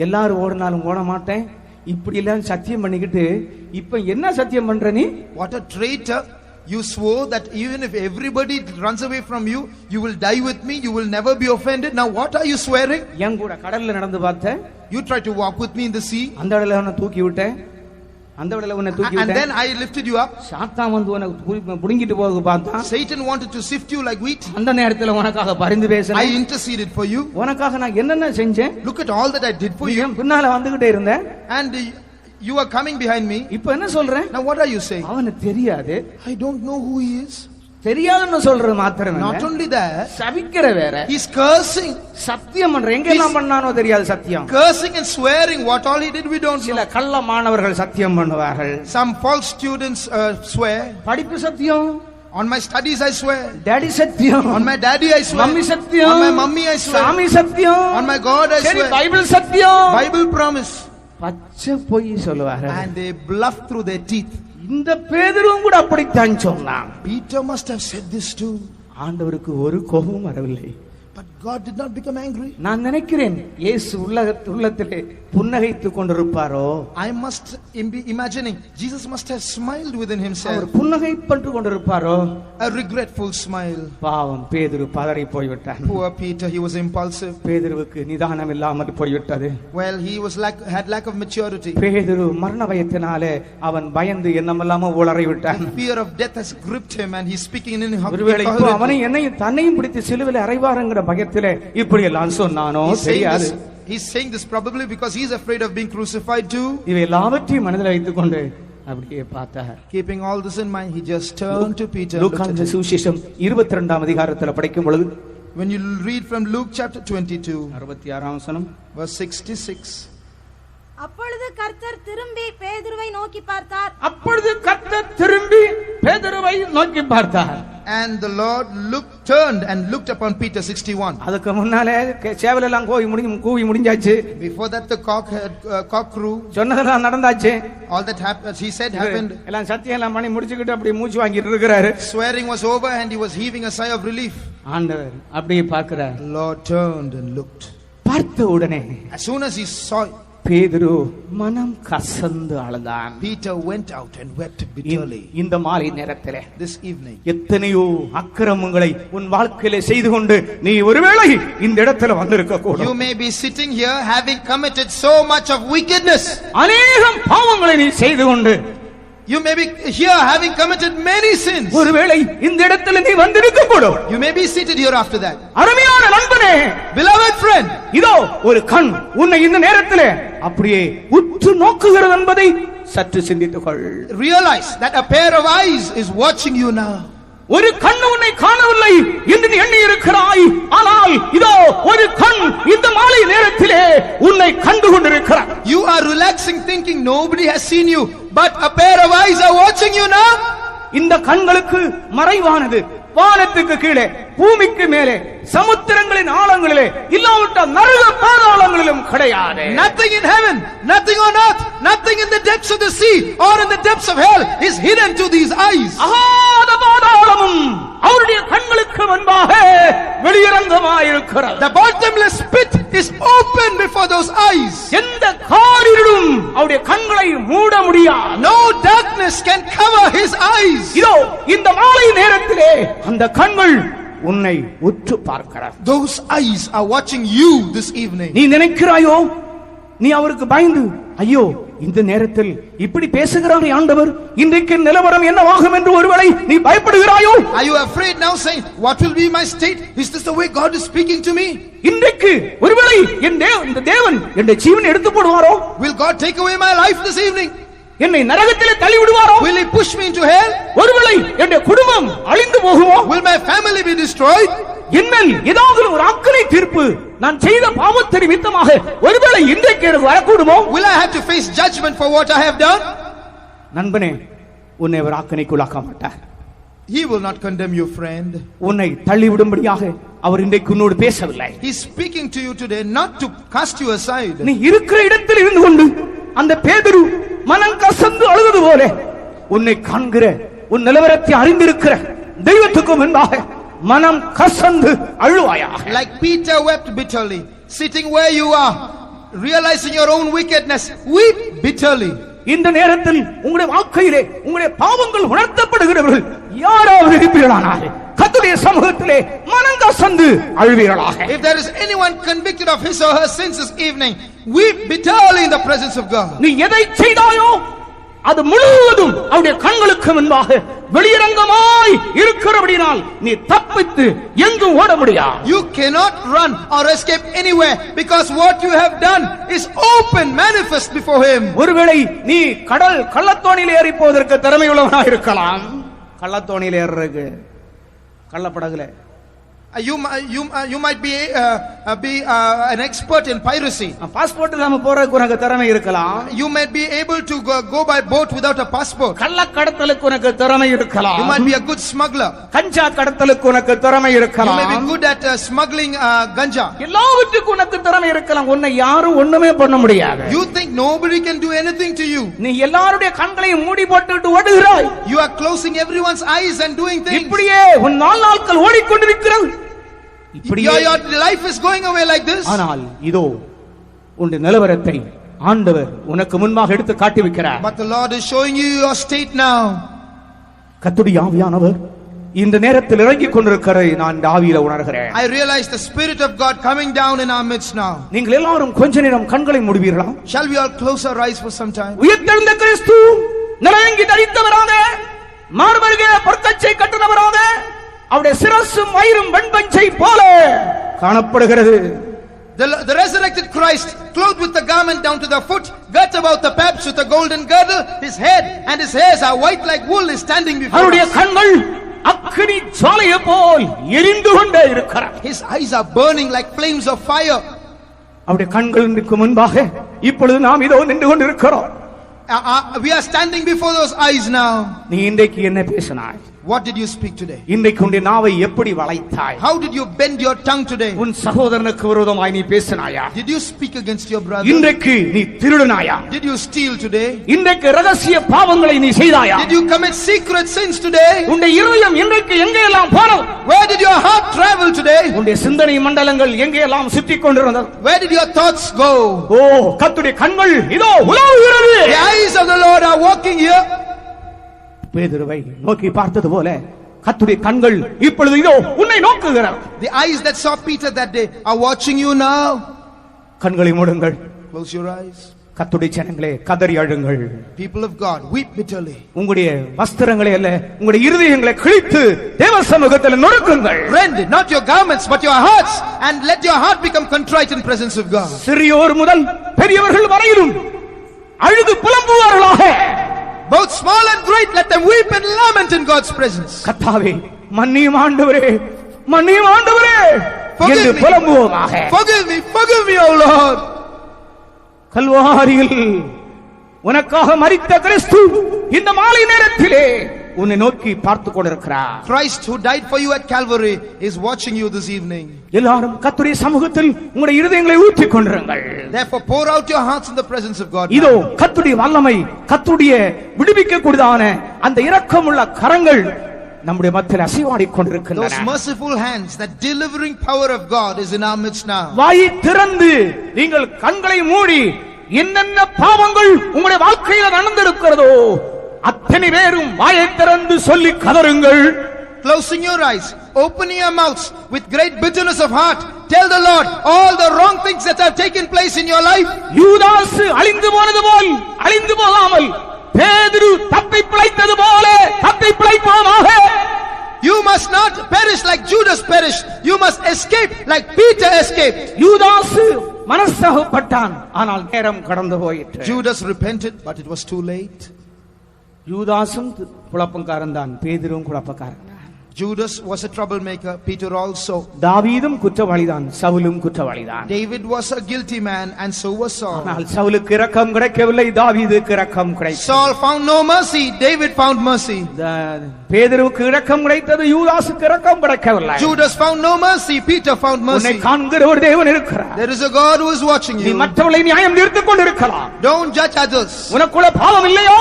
எல்லாரும் ஓடினாலும் ஓட மாட்டேன், இப்படி எல்லாம் சத்தியம் பண்ணிக்கிட்டு இப்ப என்ன சத்தியம் பண்ற நீ? What a traitor. You swore that even if everybody runs away from you, you will die with me, you will never be offended. Now what are you swearing? என் கூட கடல்ல நடந்து பார்த்த, You tried to walk with me in the sea. அந்த இடத்துல நான் தூக்கி விட்டேன். அந்த வேளையில உன்னை தூக்கி And விட்டேன். then I lifted you up. சாத்தான் வந்து உன்னை புடுங்கிட்டு போக பார்த்தான். Satan wanted to sift you like wheat. அந்த நேரத்துல உனக்காக பரிந்து I பேசினேன். interceded for you. உனக்காக நான் என்னென்ன செஞ்சேன்? Look at all that I did for நீ you. என் பின்னால வந்துகிட்டே இருந்த. And you are coming behind me. இப்போ என்ன சொல்றேன்? Now what are you saying? அவனுக்கு தெரியாது. I don't know who he is. தெரியாதுன்னு சொல்றது மாத்திரமே. Not only that, சபிக்கிற வேற. he's cursing. சத்தியம் பண்ற எங்க எல்லாம் பண்ணானோ தெரியாது சத்தியம். Cursing and swearing. What all he did we don't சில know. கள்ள மாணவர்கள் சத்தியம் பண்ணுவார்கள். Some false students swear. படிப்பு சத்தியம். On my studies I swear. Daddy சத்தியம். On my daddy I swear. Mummy சத்தியம். On my mummy I swear. சாமி சத்தியம். On my God I சரி swear. பைபிள் சத்தியம். Bible promise. பச்சை பொய் சொல்லுவார்கள். And they bluff through their teeth. இந்த பேதுருவும் கூட அப்படித்தான் சொன்னான். Peter must have said this too. ஆண்டவருக்கு ஒரு கோபமும் வரவில்லை. But God did not become angry. நான் நினைக்கிறேன் இயேசு உள்ளத்திலே புன்னகைத்துக் கொண்டிருப்பாரோ. I must be imagining Jesus must have smiled within our himself. புன்னகைப்பட்டு கொண்டிருப்பாரோ. A regretful smile. பாவம் பேதுரு பதறி போய்விட்டான். Poor Peter, he was impulsive. பேதுருவுக்கு நிதானம் இல்லாமல் போய்விட்டது. Well, he was had lack of maturity. பேதுரு மரண பயத்தினாலே அவன் பயந்து என்னமெல்லாமோ உளறி விட்டான். Fear of death has gripped him and he's speaking in ஒருவேளை இப்போ அவனை என்னையும் தன்னையும் பிடித்து சிலுவையில் அறைவாருங்கிற பயத்திலே இப்படி எல்லாம் சொன்னானோ தெரியாது. He's saying this probably because he's afraid of being crucified too. இவை எல்லாவற்றையும் மனதில் வைத்துக் கொண்டு அப்படியே பார்த்தார். Keeping all this in mind, he just turned to Peter. லூக்கான சுவிசேஷம் 22ஆம் அதிகாரத்தில் படிக்கும் பொழுது, when you read from Luke chapter 22 66ஆம் வசனம், verse 66. அப்பொழுது கர்த்தர் திரும்பி பேதுருவை நோக்கி பார்த்தார். அப்பொழுது கர்த்தர் திரும்பி பேதுருவை நோக்கி பார்த்தார். And the Lord turned and looked upon Peter. 61. அதுக்கு முன்னாலே சேவல் எல்லாம் கூவி முடிஞ்சாச்சு. Before that the cock crew. சொன்னதெல்லாம் நடந்தாச்சு. All that happened, he said, happened. எல்லாம் சத்தியம் எல்லாம் பண்ணி முடிச்சுக்கிட்டு அப்படியே மூச்சு வாங்கிட்டு இருக்கிறாரு. Swearing was over and he was heaving a sigh of relief. ஆண்டவர் அப்படியே பார்க்கிறார். Lord turned and looked. பார்த்த உடனே as soon as he saw it, பேதுரு மனம் கசந்து அழுதான். Peter went out and wept bitterly. இந்த மாலை நேரத்திலே this evening, எத்தனையோ அக்கிரமங்களை உன் வாழ்க்கையிலே செய்து கொண்டு நீ ஒருவேளை இந்த இடத்துல வந்திருக்க கூடும். you may be sitting here having committed so much of wickedness. அநேகம் பாவங்களை நீ செய்து கொண்டு you may be here having committed many sins. ஒருவேளை இந்த இடத்துல நீ வந்திருக்க கூடும். you may be seated here after that. அருமையான நண்பனே, beloved friend, இதோ ஒரு கண் உன்னை இந்த நேரத்திலே அப்படியே உற்று நோக்குகிறது என்பதை சற்று சிந்தித்துக்கொள். realize that a pair of eyes is watching you now. ஒரு கண் உன்னை காணவில்லை என்று நீ எண்ணி இருக்கிறாய். ஆனால் இதோ ஒரு கண் இந்த மாலை நேரத்திலே உன்னை கண்டு கொண்டிருக்கிறார். you are relaxing thinking nobody has seen you, but a pair of eyes are watching you now. இந்த கண்களுக்கு மறைவானது வானத்துக்கு கீழே, பூமிக்கு மேலே, சமுத்திரங்களின் ஆழங்களிலே, இல்லாவிட்டால் நரக பாதாளங்களிலும் கிடையாது. nothing in heaven, nothing on earth, nothing in the depths of the sea or in the depths of hell is hidden to these eyes. அகாத பாதாளமும் அவருடைய கண்களுக்கு முன்பாக வெளியரங்கமாயிருக்கிறது. the bottomless pit is open before those eyes. எந்த காரிருளும் அவருடைய கண்களை மூட முடியாது. no darkness can cover his eyes. இதோ இந்த மாலை நேரத்திலே அந்த கண்கள் உன்னை உற்று பார்க்கிறார். those eyes are watching you this evening. நீ நினைக்கிறாயோ நீ அவருக்கு பயந்து ஐயோ இந்த நேரத்தில் இப்படி பேசுகிறார் ஆண்டவர், இன்றைக்கு நிலவரம் என்னவாகும் என்று ஒருவேளை நீ பயப்படுகிறாயோ? are you afraid now saying what will be my state? is this the way God is speaking to me? இன்றைக்கு ஒருவேளை இந்த தேவன் என்னுடைய ஜீவனை எடுத்து போடுவாரோ? will God take away my life this evening? என்னை நரகத்திலே தள்ளி விடுவாரோ? will he push me into hell? ஒருவேளை என்னுடைய குடும்பம் அழிந்து போகுமோ? will my family be destroyed? என்னல் ஏதாவது ஒரு ஆக்கனை தீர்ப்பு நான் செய்த பாவத்தின் நிமித்தமாக ஒருவேளை இன்றைக்கு எனக்கு வரக்கூடுமோ? will I have to face judgment for what I have done? நண்பனே, உன்னை அவர் ஆக்கனைக்குள்ளாக்க மாட்டார். he will not condemn you, friend. உன்னை தள்ளிவிடும்படியாக அவர் இன்றைக்கு உன்னோடு பேசவில்லை. he is speaking to you today not to cast you aside. நீ இருக்கிற இடத்தில் இருந்து கொண்டு அந்த பேதுரு மனம் கசந்து அழுது போல உன்னை காண்கிற உன் நிலவரத்தை அறிந்திருக்கிற தெய்வத்துக்கு முன்பாக மனம் கசந்து அழுவாயாக. like Peter wept bitterly, sitting where you are, realizing your own wickedness, weep bitterly. இந்த நேரத்தில் உங்களுடைய வாழ்க்கையிலே உங்களுடைய பாவங்கள் உணர்த்தப்படுகிறவர்கள் யாராவது இருப்பீர்களானால் கர்த்தருடைய சமூகத்திலே மனம் கசந்து அழுவீர்களாக. if there is anyone convicted of his or her sins this evening, weep bitterly in the presence of God. நீ எதை செய்தாயோ அது முழுவதும் அவருடைய கண்களுக்கு முன்பாக வெளியரங்கமாய் இருக்கிறபடியால் நீ தப்பித்து எங்கும் ஓட முடியாது. You cannot run or escape anywhere because what you have done is open, manifest before him. ஒருவேளை நீ கள்ளத்தோணியில் ஏறி போவதற்கு திறமையுள்ளவனாக இருக்கலாம். கள்ளத்தோணியில் ஏறுறதுக்கு கள்ளப்படகுல You might be an expert in piracy. Passport இல்லாம போறதுக்கு உனக்கு திறமை இருக்கலாம். You might be able to go by boat without a passport. கள்ளக்கடத்தலுக்கு உனக்கு திறமை இருக்கலாம். You might be a good smuggler. கஞ்சா கடத்தலுக்கு உனக்கு திறமை இருக்கலாம். You may be good at smuggling ganja. எல்லாவற்றுக்கும் உனக்கு திறமை இருக்கலாம். உன்னை யாரும் ஒண்ணுமே பண்ண முடியாது. You think nobody can do anything to you. நீ எல்லாருடைய கண்களையும் மூடி போட்டுட்டு ஓடுகிறாய். You are closing everyone's eyes and doing things. இப்படியே உன் நாட்கள் ஓடிக்கொண்டிருக்கிறது. Your life is going away like this. ஆனால் இதோ உன்னுடைய நிலவரத்தை ஆண்டவர் உனக்கு முன்பாக எடுத்து காட்டி வைக்கிறார். But the Lord is showing you your state now. கர்த்தருடைய ஆவியானவர் இந்த நேரத்தில் இறங்கிக் கொண்டிருக்கிறதை நான் ஆவியில உணர்கிறேன். I realize the Spirit of God coming down in our midst now. நீங்கள் எல்லாரும் கொஞ்ச நேரம் கண்களை மூடுவீர்களா? Shall we all close our eyes for some time? உயிர்த்தெழுந்த கிறிஸ்து நிலையங்கி தரித்தவராக மார்பருகே பொற்கச்சை கட்டினவராக அவருடைய சிரசும் வயிறும் வெண்பஞ்சை போல காணப்படுகிறது. The resurrected Christ, clothed with the garment down to the foot, girt about the paps with a golden girdle, his head and his hairs are white like wool, is standing before அவருடைய us. கண்கள் அக்கினி ஜுவாலையை போல் எரிந்து கொண்டே இருக்கிறார். His eyes are burning like flames of fire. அவருடைய கண்களுக்கு முன்பாக இப்பொழுது நாம் இதோ நின்று கொண்டிருக்கிறோம். We are standing before those eyes now. நீ இன்றைக்கு என்ன பேசினாய்? What did you speak today? இன்றைக்கு உன்னுடைய நாவை எப்படி வளைத்தாய்? How did you bend your tongue today? உன் சகோதரனுக்கு விரோதமாய் நீ பேசினாயா? Did you speak against your brother? இன்றைக்கு நீ திருடினாயா? Did you steal today? இன்றைக்கு ரகசிய பாவங்களை நீ செய்தாயா? Did you commit secret sins today? உன்னுடைய இருதயம் இன்றைக்கு எங்கெல்லாம் போனது? Where did your heart travel today? உன்னுடைய சிந்தனை மண்டலங்கள் எங்கெல்லாம் சுற்றிக் கொண்டிருந்தது? Where did your thoughts go? ஓ, கர்த்தருடைய கண்கள் இதோ உலாவுகிறது. The eyes of the Lord are walking here. பேதுருவை நோக்கி பார்த்தது போல கர்த்தருடைய கண்கள் இப்பொழுது இதோ உன்னை நோக்குகிறது. The eyes that saw Peter that day are watching you now. கண்களை மூடுங்கள். Close your eyes. கர்த்தருடைய ஜனங்களே, கதறி அழுங்கள். People of God, weep bitterly. உங்களுடைய வஸ்திரங்களை அல்ல, உங்களுடைய இருதயங்களை கிழித்து தேவ சமூகத்தில் நொறுக்குங்கள். Rend not your garments but your hearts, and let your heart become contrite in presence of God. சிறியோர் முதல் பெரியவர்கள் வரையிலும் அழுது புலம்புவார்களாக. Both small and great, let them weep and lament in God's presence. கர்த்தாவே, மன்னியும் ஆண்டவரே, மன்னியும் ஆண்டவரே என்று புலம்புவோமாக. Forgive me, O Lord. கல்வாரியில் உனக்காக மரித்த கிறிஸ்து இந்த மாலை நேரத்திலே உன்னை நோக்கி பார்த்து கொண்டிருக்கிறார். Christ who died for you at Calvary is watching you this evening. எல்லாரும் கர்த்தருடைய சமூகத்தில் உங்களுடைய இருதயங்களை ஊற்றிக் கொண்டிருங்கள். Therefore pour out your hearts in the presence of God. இதோ கர்த்தருடைய வல்லமை, கர்த்தருடைய விடுவிக்க கூடியதான அந்த இரக்கமுள்ள கரங்கள் நம்முடைய மத்தியில் அசைவாடிக் கொண்டிருக்கின்றன. Those merciful hands, that delivering power of God is in our midst now. வாயை திறந்து நீங்கள் கண்களை மூடி என்னென்ன பாவங்கள் உங்களுடைய வாழ்க்கையில் நடந்திருக்கிறதோ அத்தனை பேரும் வாயை திறந்து சொல்லி கதறுங்கள். Closing your eyes, opening your mouths with great bitterness of heart, tell the Lord all the wrong things that have taken place in your life. யூதாஸ் அழிந்து போனது போல் அழிந்து போகாமல் பேதுரு தப்பி பிழைத்தது போல தப்பி பிழைப்போமாக. You must not perish like Judas perished. You must escape like Peter escaped. யூதாஸ் மனஸ்தாபப்பட்டான், ஆனால் நேரம் கடந்து போயிற்று. Judas repented, but it was too late. யூதாசும் குழப்பக்காரன் தான், பேதுருவும் குழப்பக்காரன். Judas was a troublemaker, Peter also. தாவீதும் குற்றவாளிதான், சவுலும் குற்றவாளிதான். David was a guilty man and so was Saul. ஆனால் சவுலுக்கு இரக்கம் கிடைக்கவில்லை, தாவீதுக்கு இரக்கம் கிடைத்தது. Saul found no mercy, David found mercy. பேதுருவுக்கு இரக்கம் கிடைத்தது, யூதாசுக்கு இரக்கம் கிடைக்கவில்லை. Judas found no mercy, Peter found mercy. உன்னை காண்கிற ஒரு தேவன் இருக்கிறார். There is a God who is watching நீ you. மற்றவர்களை நியாயம் தீர்த்துக் கொண்டிருக்கலாம். Don't judge others. உனக்குள்ள பாவம் இல்லையோ?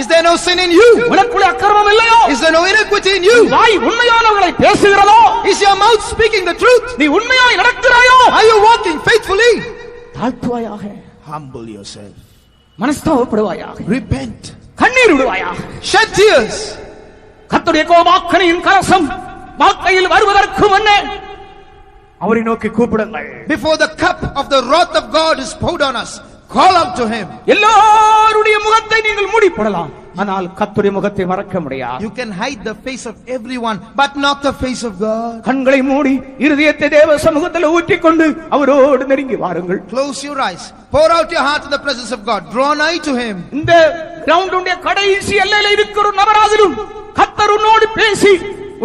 Is there no sin in you? உனக்குள்ள அக்கிரமம் இல்லையோ? Is there no iniquity in you? Why உண்மையானவர்களை பேசுகிறதோ? Is your mouth speaking the truth? நீ உண்மையாய் நடக்கிறாயோ? Are you walking faithfully? தாழ்த்துவாயாக. Humble yourself. மனஸ்தாபப்படுவாயாக. Repent. கண்ணீர் விடுவாயாக. Shed tears. கர்த்தருடைய கோபாக்கினையின் கலசம் வாழ்க்கையில் வருவதற்கு முன்னே அவரை நோக்கி கூப்பிடுங்கள். Before the cup of the wrath of God is poured on us, Call out to him. எல்லாருடைய முகத்தை நீங்கள் மூடி போடலாம், ஆனால் கர்த்தருடைய முகத்தை மறைக்க முடியாது. You can hide the face of everyone, but not the face of God. கண்களை மூடி இருதயத்தை தேவ சமூகத்தில் ஊற்றிக்கொண்டு அவரோடு நெருங்கி வாருங்கள். Close your eyes. Pour out your heart in the presence of God. Draw nigh to him. இந்த கிரவுண்டுடைய கடைசி எல்லையில் இருக்கிற ஒரு நபராகிலும் கர்த்தர் உன்னோடு பேசி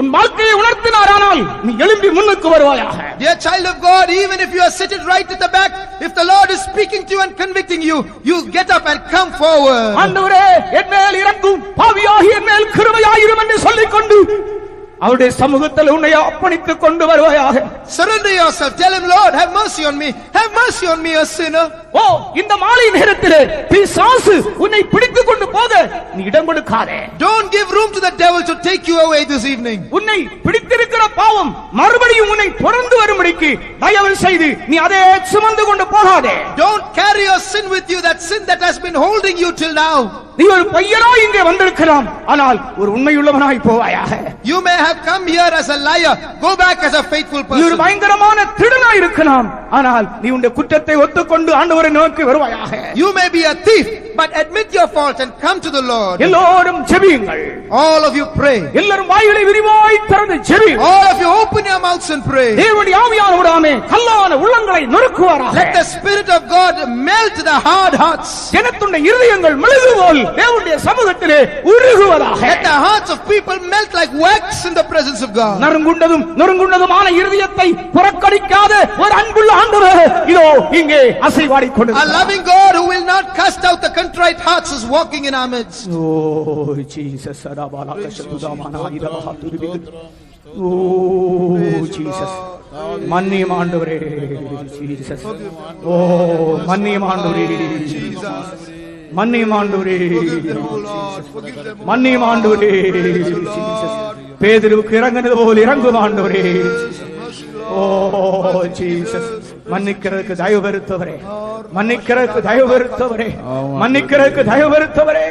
உன் வாழ்க்கையை உணர்த்தினாரானால் நீ எழும்பி முன்னுக்கு வருவாயாக. Dear child of God, even if you are seated right at the back, if the Lord is speaking to you and convicting you, you get up and come forward. ஆண்டவரே என் மேல் இரங்கும், பாவியாகி என் மேல் கிருபையாயிரும் என்று சொல்லிக்கொண்டு அவருடைய சமூகத்தில் உன்னை அர்ப்பணித்துக் கொண்டு வருவாயாக. Surrender yourself. Tell him, Lord, have mercy on me. Have mercy on me, a sinner. ஓ, இந்த மாலை நேரத்திலே பிசாசு உன்னை பிடித்துக் கொண்டு போக நீ இடம் கொடுக்காதே. Don't give room to the devil to take you away this evening. உன்னை பிடித்திருக்கிற பாவம் மறுபடியும் உன்னை தொடர்ந்து வரும்படிக்கு தயவு செய்து நீ அதை சுமந்து கொண்டு போகாதே. Don't carry your sin with you, that sin that has been holding you till now. நீ ஒரு பையனாய் இங்கே வந்திருக்கலாம், ஆனால் ஒரு உண்மையுள்ளவனாய் போவாயாக. You may have come here as a liar. Go back as a faithful நீ ஒரு person. பயங்கரமான திருடனாய் இருக்கலாம், ஆனால் நீ உன்னுடைய குற்றத்தை ஒத்துக்கொண்டு ஆண்டவரை நோக்கி வருவாயாக. You may be a thief, but admit your fault and come to the Lord. எல்லோரும் ஜெபியுங்கள். All of you pray. எல்லாரும் வாய்களை விரிவாய் திறந்து ஜெபியுங்கள். All of you open your mouths and pray. தேவனுடைய ஆவியானவராமே கல்லான உள்ளங்களை நொறுக்குவாராக. Let the Spirit of God melt the hard hearts. ஜனத்துடைய இருதயங்கள் மெழுகுபோல் தேவனுடைய சமூகத்திலே உருகுவதாக. Let the hearts of people melt like wax in the presence of God. நொறுங்குண்டதுமான இருதயத்தை புறக்கணிக்காத ஒரு அன்புள்ள ஆண்டவர் இதோ இங்கே அசைவாடிக் A கொண்டிருக்கிறார். loving God who will not cast out the contrite hearts is walking in our midst. Oh Jesus, oh Jesus, மன்னியும் ஆண்டவரே Jesus. Oh மன்னியும் ஆண்டவரே Jesus. மன்னியும் ஆண்டவரே மன்னியும் ஆண்டவரே Jesus. பேதுருவுக்கு இறங்கினது போல் இறங்கும் ஆண்டவரே. ஓ ஜீசஸ், மன்னிக்கிறதுக்கு தயவு பெருத்தவரே, மன்னிக்கிறதுக்கு தயவு பெருத்தவரே, மன்னிக்கிறதுக்கு தயவு பெருத்தவரே,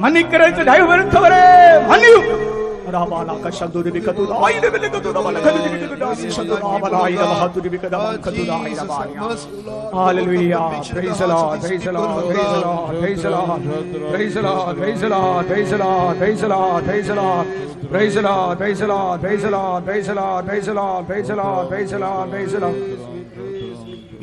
மன்னிக்கிறதுக்கு தயவு பெருத்தவரே, மன்னியும். Hallelujah, praise the Lord, praise the Lord, praise the Lord, praise the Lord, praise the Lord, praise the Lord, praise the Lord, praise the Lord, praise the Lord, praise the Lord, praise the Lord, praise the Lord, praise the Lord, praise the Lord, praise the Lord, praise the Lord, praise the Lord.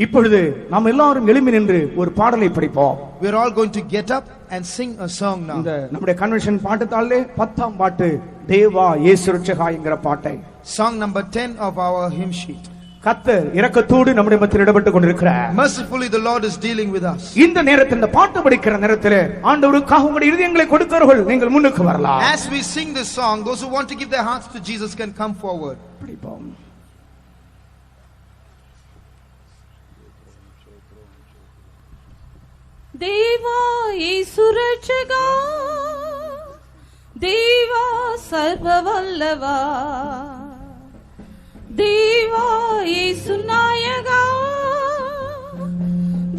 இப்பொழுது நாம் எல்லாரும் எழும்பி நின்று ஒரு பாடலை படிப்போம். We are all going to get up and sing a song now. இந்த நம்முடைய கன்வென்ஷன் பாட்டுத்தாளிலே 10ஆம் பாட்டு தேவா இயேசு ரட்சகாய்ங்கிற பாட்டை, Song number 10 of our hymn sheet. கர்த்தர் இரக்கத்தோடு நம்முடைய மத்தியில் இடப்பட்டு கொண்டிருக்கிறார். Mercifully the Lord is dealing with us. இந்த நேரத்தில் இந்த பாட்டு படிக்கிற நேரத்தில் ஆண்டவருக்காக உங்களுடைய இதயங்களை கொடுக்கிறவர்கள் நீங்கள் முன்னுக்கு வரலாம். As we sing this song, those who want to give their hearts to Jesus can come forward. படிப்போம். தேவா இயேசு ரட்சகா, தேவா சர்வ வல்லவா, தேவா இயேசு நாயகா,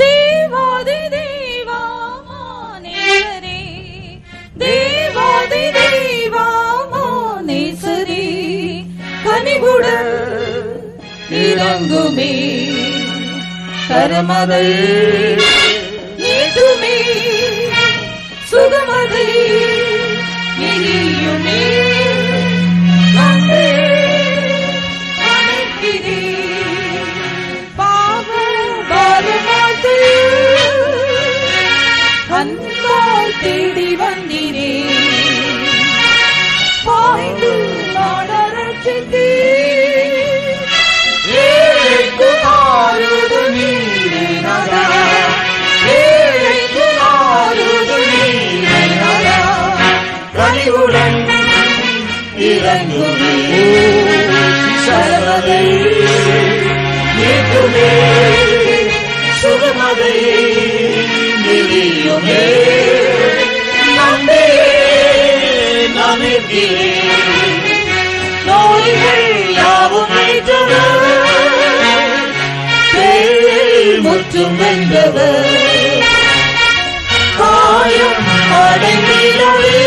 தேவாதி தேவா மானேசரே, தேவாதி தேவா மானேசரே, கனிவுடன் இறங்குமே கரமதை நீட்டுமே சுகமதை எரியுமே அன்பே அணைக்கிறே பாவ பாரமாட்டு அன்பால் தேடி வந்திரே பாய்ந்து நாடரட்சித்தே ஏழைக்கு ஆறுது நீரே நகா, ஏழைக்கு ஆறுது நீரே நகா, கனிவுடன் இறங்குமே சரவதை நீட்டுமே சுகமதை நெறியுமே நம்பே நம்பிக்கிறேன் நோய்கள் யாவும் அழித்தவர் முற்றும் வென்றவர் காயம் அடைந்திடவே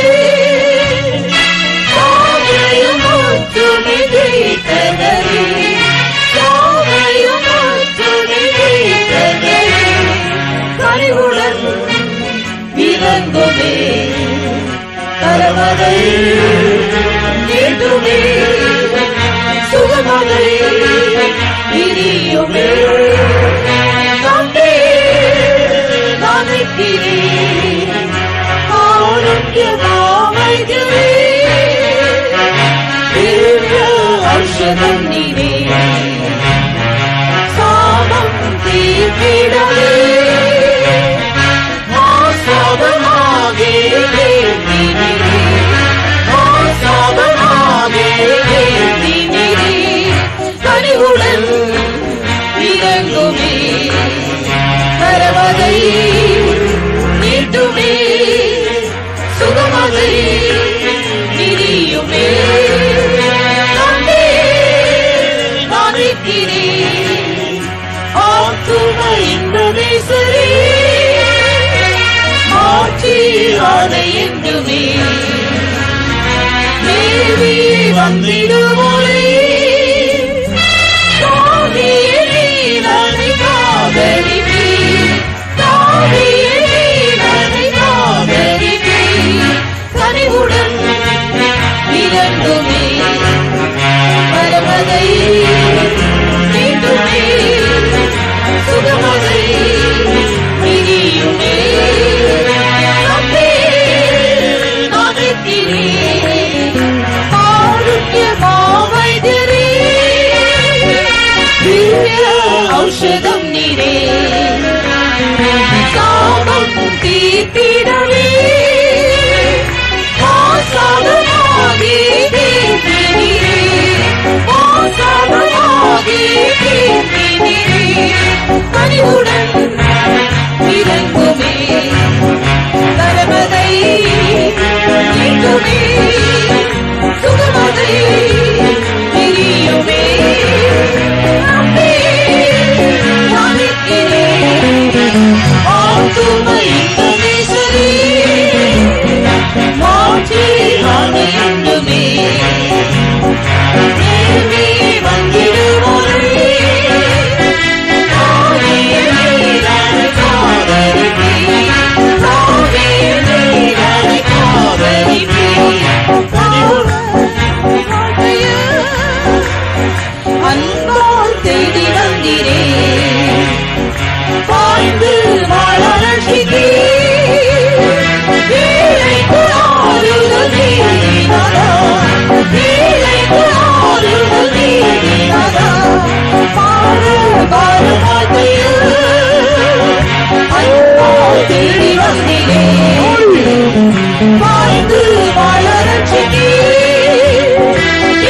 காவையும் முற்றுமை ஜெயித்தனரே காவையும் முற்றுமை ஜெயித்தனரே கனிவுள்ள இறங்குமே பரமதை நீட்டுமே சுகமதை இனியுமே கண்டே நினைக்கிறேன் ஆரோக்கியமாமைகளே ஔஷதம் நீரே சாபம் தீர்த்திடவே ஆசாதமாகே நீரே ஆசாதமாகே நீரே கனிவுடன் இறங்குமே பரவதை நீட்டுமே சுகமதை நிரியுமே ஆத்துமை என்பதே சரி ஆட்சி ஆணை என்றுமே தேவி வந்திடுமொழி தாவியை காதலிப்பி தாவியை காதலிப்பி கனிவுடன் இறங்குமே பரமதை நீட்டுமே சுகமதை இனியுமே நம்பே நாதத்திலே ஆரோக்கியமாவைதிரே திவ்ய ஔஷதம் நீரே சாபம் தீர்த்திடவே ஆசாதமாகி நீரே ஆசாதமாகி நீரே கனிவுடன் இறங்குமே பரமதை நீட்டுமே சுகமதை இனியுமே நம்பே நாணிக்கிறேன் ஆத்துமை சரி மாற்றி ஆணை என்றுமே தேவி வந்திடுமொழி அன்பால் தேடி வந்திரே பாய்ந்து வாழி ஏழைக்கு ஆறுதல் நீராதா ஏழைக்கு ஆறுதல் நீராதா பாரு பாரு வாழ்க்கையில் அன்பால் தேடி வந்திரே பாய்ந்து வாழ ரட்சிக்கே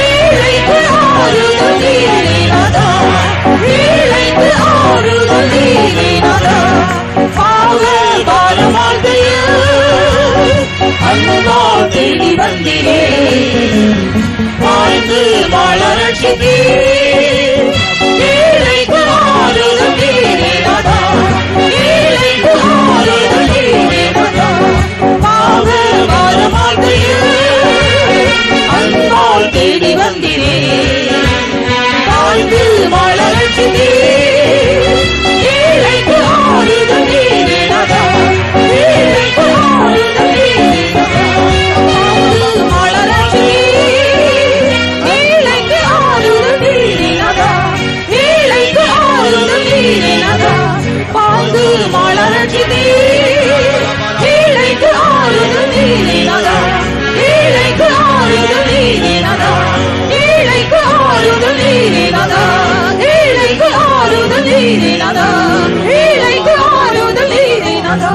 ஏழைக்கு ஆறுதல் நீராதா ஏழைக்கு ஆறுதல் நீராதா பாவ பார வாழ்க்கையில் அன்பால் தேடி வந்திரே பாய்ந்து வாழ ரட்சிக்கே ஏழைக்கு ஆறுதல் நீராதா ஏழைக்கு ஆறுதல் நீராதா பாவ பார வாழ்க்கையில் அன்பால் தேடி வந்திரே பாய்ந்து வாழ ரட்சிக்கே ஏழைக்கு ஆறுதல் நீராதா ஏழைக்கு ஆறுதல் நீராதா பாய்ந்து வாழ ரட்சிக்கே ஏழைக்கு ஆறுதல் நீராதா ஏழைக்கு ஆறுதல் நீராதா பாய்ந்து வாழ ரட்சிக்கே ஏழைக்கு ஆறுதல் நீராதா ஏழைக்கு ஆறுதல் நீராதா ஏழைக்கு ஆறுதல் நீராதா ஏழைக்கு ஆறுதல் நீராதா ஏழைக்கு ஆறுதல் நீராதா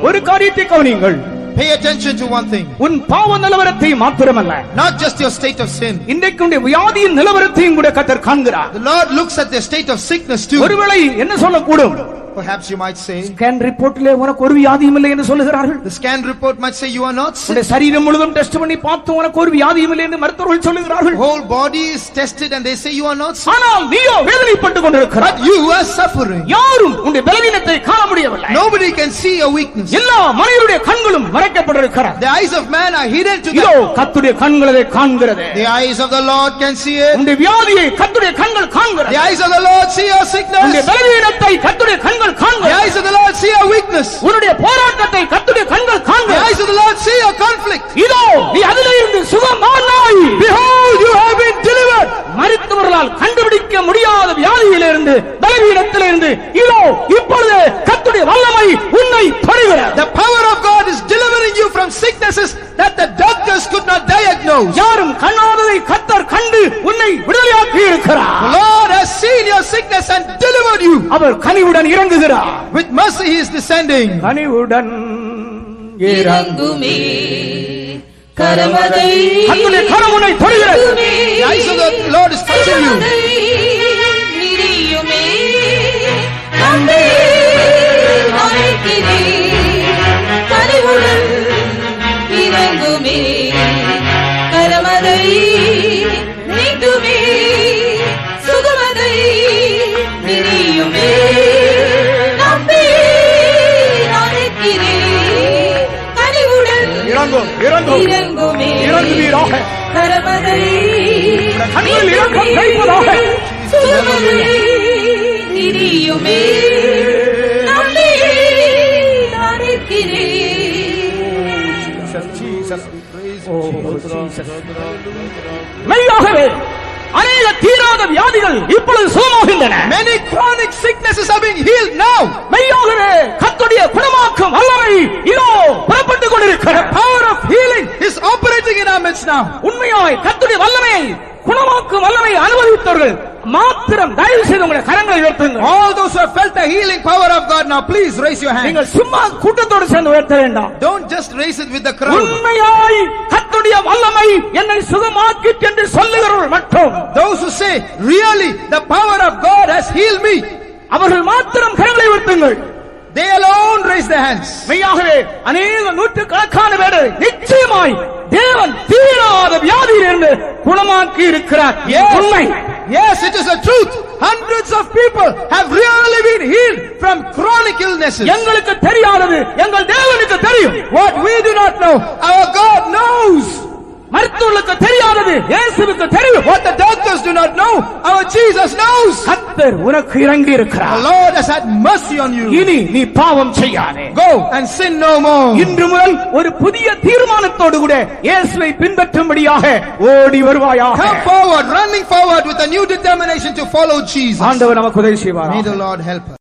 ஒரு காரியத்தை கவனியுங்கள். Pay attention to one thing. உன் பாவ நிலவரத்தை மாத்திரமல்ல, Not just your state of sin. இன்றைக்கு உன்னுடைய வியாதியின் நிலவரத்தையும் கூட கர்த்தர் காண்கிறார். The Lord looks at the state of sickness too. ஒருவேளை என்ன சொல்லக்கூடும், Perhaps you might say, scan ரிப்போர்ட்டிலே உனக்கு ஒரு வியாதியும் இல்லை என்று சொல்லுகிறார்கள். the scan report might say you are not sick. உன்னுடைய சரீரம் முழுவதும் டெஸ்ட் பண்ணி பார்த்து உனக்கு ஒரு வியாதியும் இல்லை என்று மருத்துவர்கள் சொல்லுகிறார்கள். Whole body is tested and they say you are not sick. ஆனால் நீயோ வேதனைப்பட்டுக் கொண்டிருக்கிறாய். But you are suffering. யாரும் உன்னுடைய பலவீனத்தை காண முடியவில்லை. Nobody can see your weakness. எல்லா மனிதருடைய கண்களும் மறைக்கப்பட்டிருக்கிறது. The eyes of man are hidden to இதோ them. கர்த்தருடைய கண்கள் அதை காண்கிறது. The eyes of the Lord can see it. உன்னுடைய வியாதியை கர்த்தருடைய கண்கள் காண்கிறது. The eyes of the Lord see your sickness. உன்னுடைய பலவீனத்தை கர்த்தருடைய கண்கள் The காண்கிறது. eyes of the Lord see your weakness. உன்னுடைய போராட்டத்தை கர்த்தருடைய கண்கள் The காண்கிறது. eyes of the Lord see your conflict. இதோ நீ அதிலே இருந்து சுகமானாய். Behold, you have been delivered. மருத்துவர்களால் கண்டுபிடிக்க முடியாத வியாதியிலிருந்து பலவீனத்திலிருந்து இதோ இப்பொழுது கர்த்தருடைய வல்லமை உன்னை தொடுகிறது. The power of God is delivering you from sicknesses that the doctors could not diagnose. யாரும் காணாததை கர்த்தர் கண்டு உன்னை விடுதலையாக்கி இருக்கிறார். The Lord has seen your sickness and delivered you. அவர் கனிவுடன் இறங்குகிறார். With mercy he is descending. கனிவுடன் இறங்குமே கரமதை கர்த்தருடைய கரம் உன்னை தொடுகிறது. The eyes of the Lord is touching you. நிறியுமே நம்பே அழைக்கிறே கனிவுடன் இறங்குமே கரமதை நீட்டுமே சுகமதை நிறியுமே நம்பே அழைக்கிறே கனிவுடன் இறங்கும் இறங்கும் இறங்குமே இறங்குவீராக. கரமதை கண்ணில் இறக்கம் கிடைப்பதாக. சுகமதை நிறியுமே நம்பே அழைக்கிறே மெய்யாகவே அநேக தீராத வியாதிகள் இப்பொழுது சுகமாகின்றன. Many chronic sicknesses are being healed now. மெய்யாகவே கர்த்தருடைய குணமாக்கும் வல்லமை இதோ புறப்பட்டுக் கொண்டிருக்கிறது. Power of healing is operating in our midst now. உண்மையாய் கர்த்தருடைய வல்லமையை குணமாக்கும் வல்லமை அனுபவித்தவர்கள் மாத்திரம் தயவு செய்து உங்களுடைய கரங்களை உயர்த்துங்கள். All those who have felt the healing power of God now, please raise your hand. நீங்கள் சும்மா கூட்டத்தோடு சேர்ந்து உயர்த்த வேண்டாம். Don't just raise it with the crowd. உண்மையாய் கர்த்தருடைய வல்லமை என்னை சுகமாக்கிற்று என்று சொல்லுகிறவர்கள் மட்டும் Those who say, really, the power of God has healed me, அவர்கள் மாத்திரம் கரங்களை உயர்த்துங்கள். they alone raise their hands. மெய்யாகவே அநேக நூற்றுக்கணக்கான பேரை நிச்சயமாய் தேவன் தீராத வியாதியிலிருந்து குணமாக்கி இருக்கிறார். உண்மை. Yes, it is a truth. Hundreds of people have really been healed from chronic illnesses. எங்களுக்கு தெரியாதது எங்கள் தேவனுக்கு தெரியும். What we do not know, our God knows. மருத்துவர்களுக்கு தெரியாதது இயேசுவுக்கு தெரியும். What the doctors do not know, our Jesus knows. கர்த்தர் உனக்கு இறங்கி The இருக்கிறார். Lord has had mercy on you. இனி நீ பாவம் செய்யாதே. Go and sin no more. இன்று முதல் ஒரு புதிய தீர்மானத்தோடு கூட இயேசுவை பின்பற்றும்படியாக ஓடி வருவாயாக. Come forward, running forward with a new determination to follow Jesus. ஆண்டவர் நமக்கு உதவி செய்வார். May the Lord help us.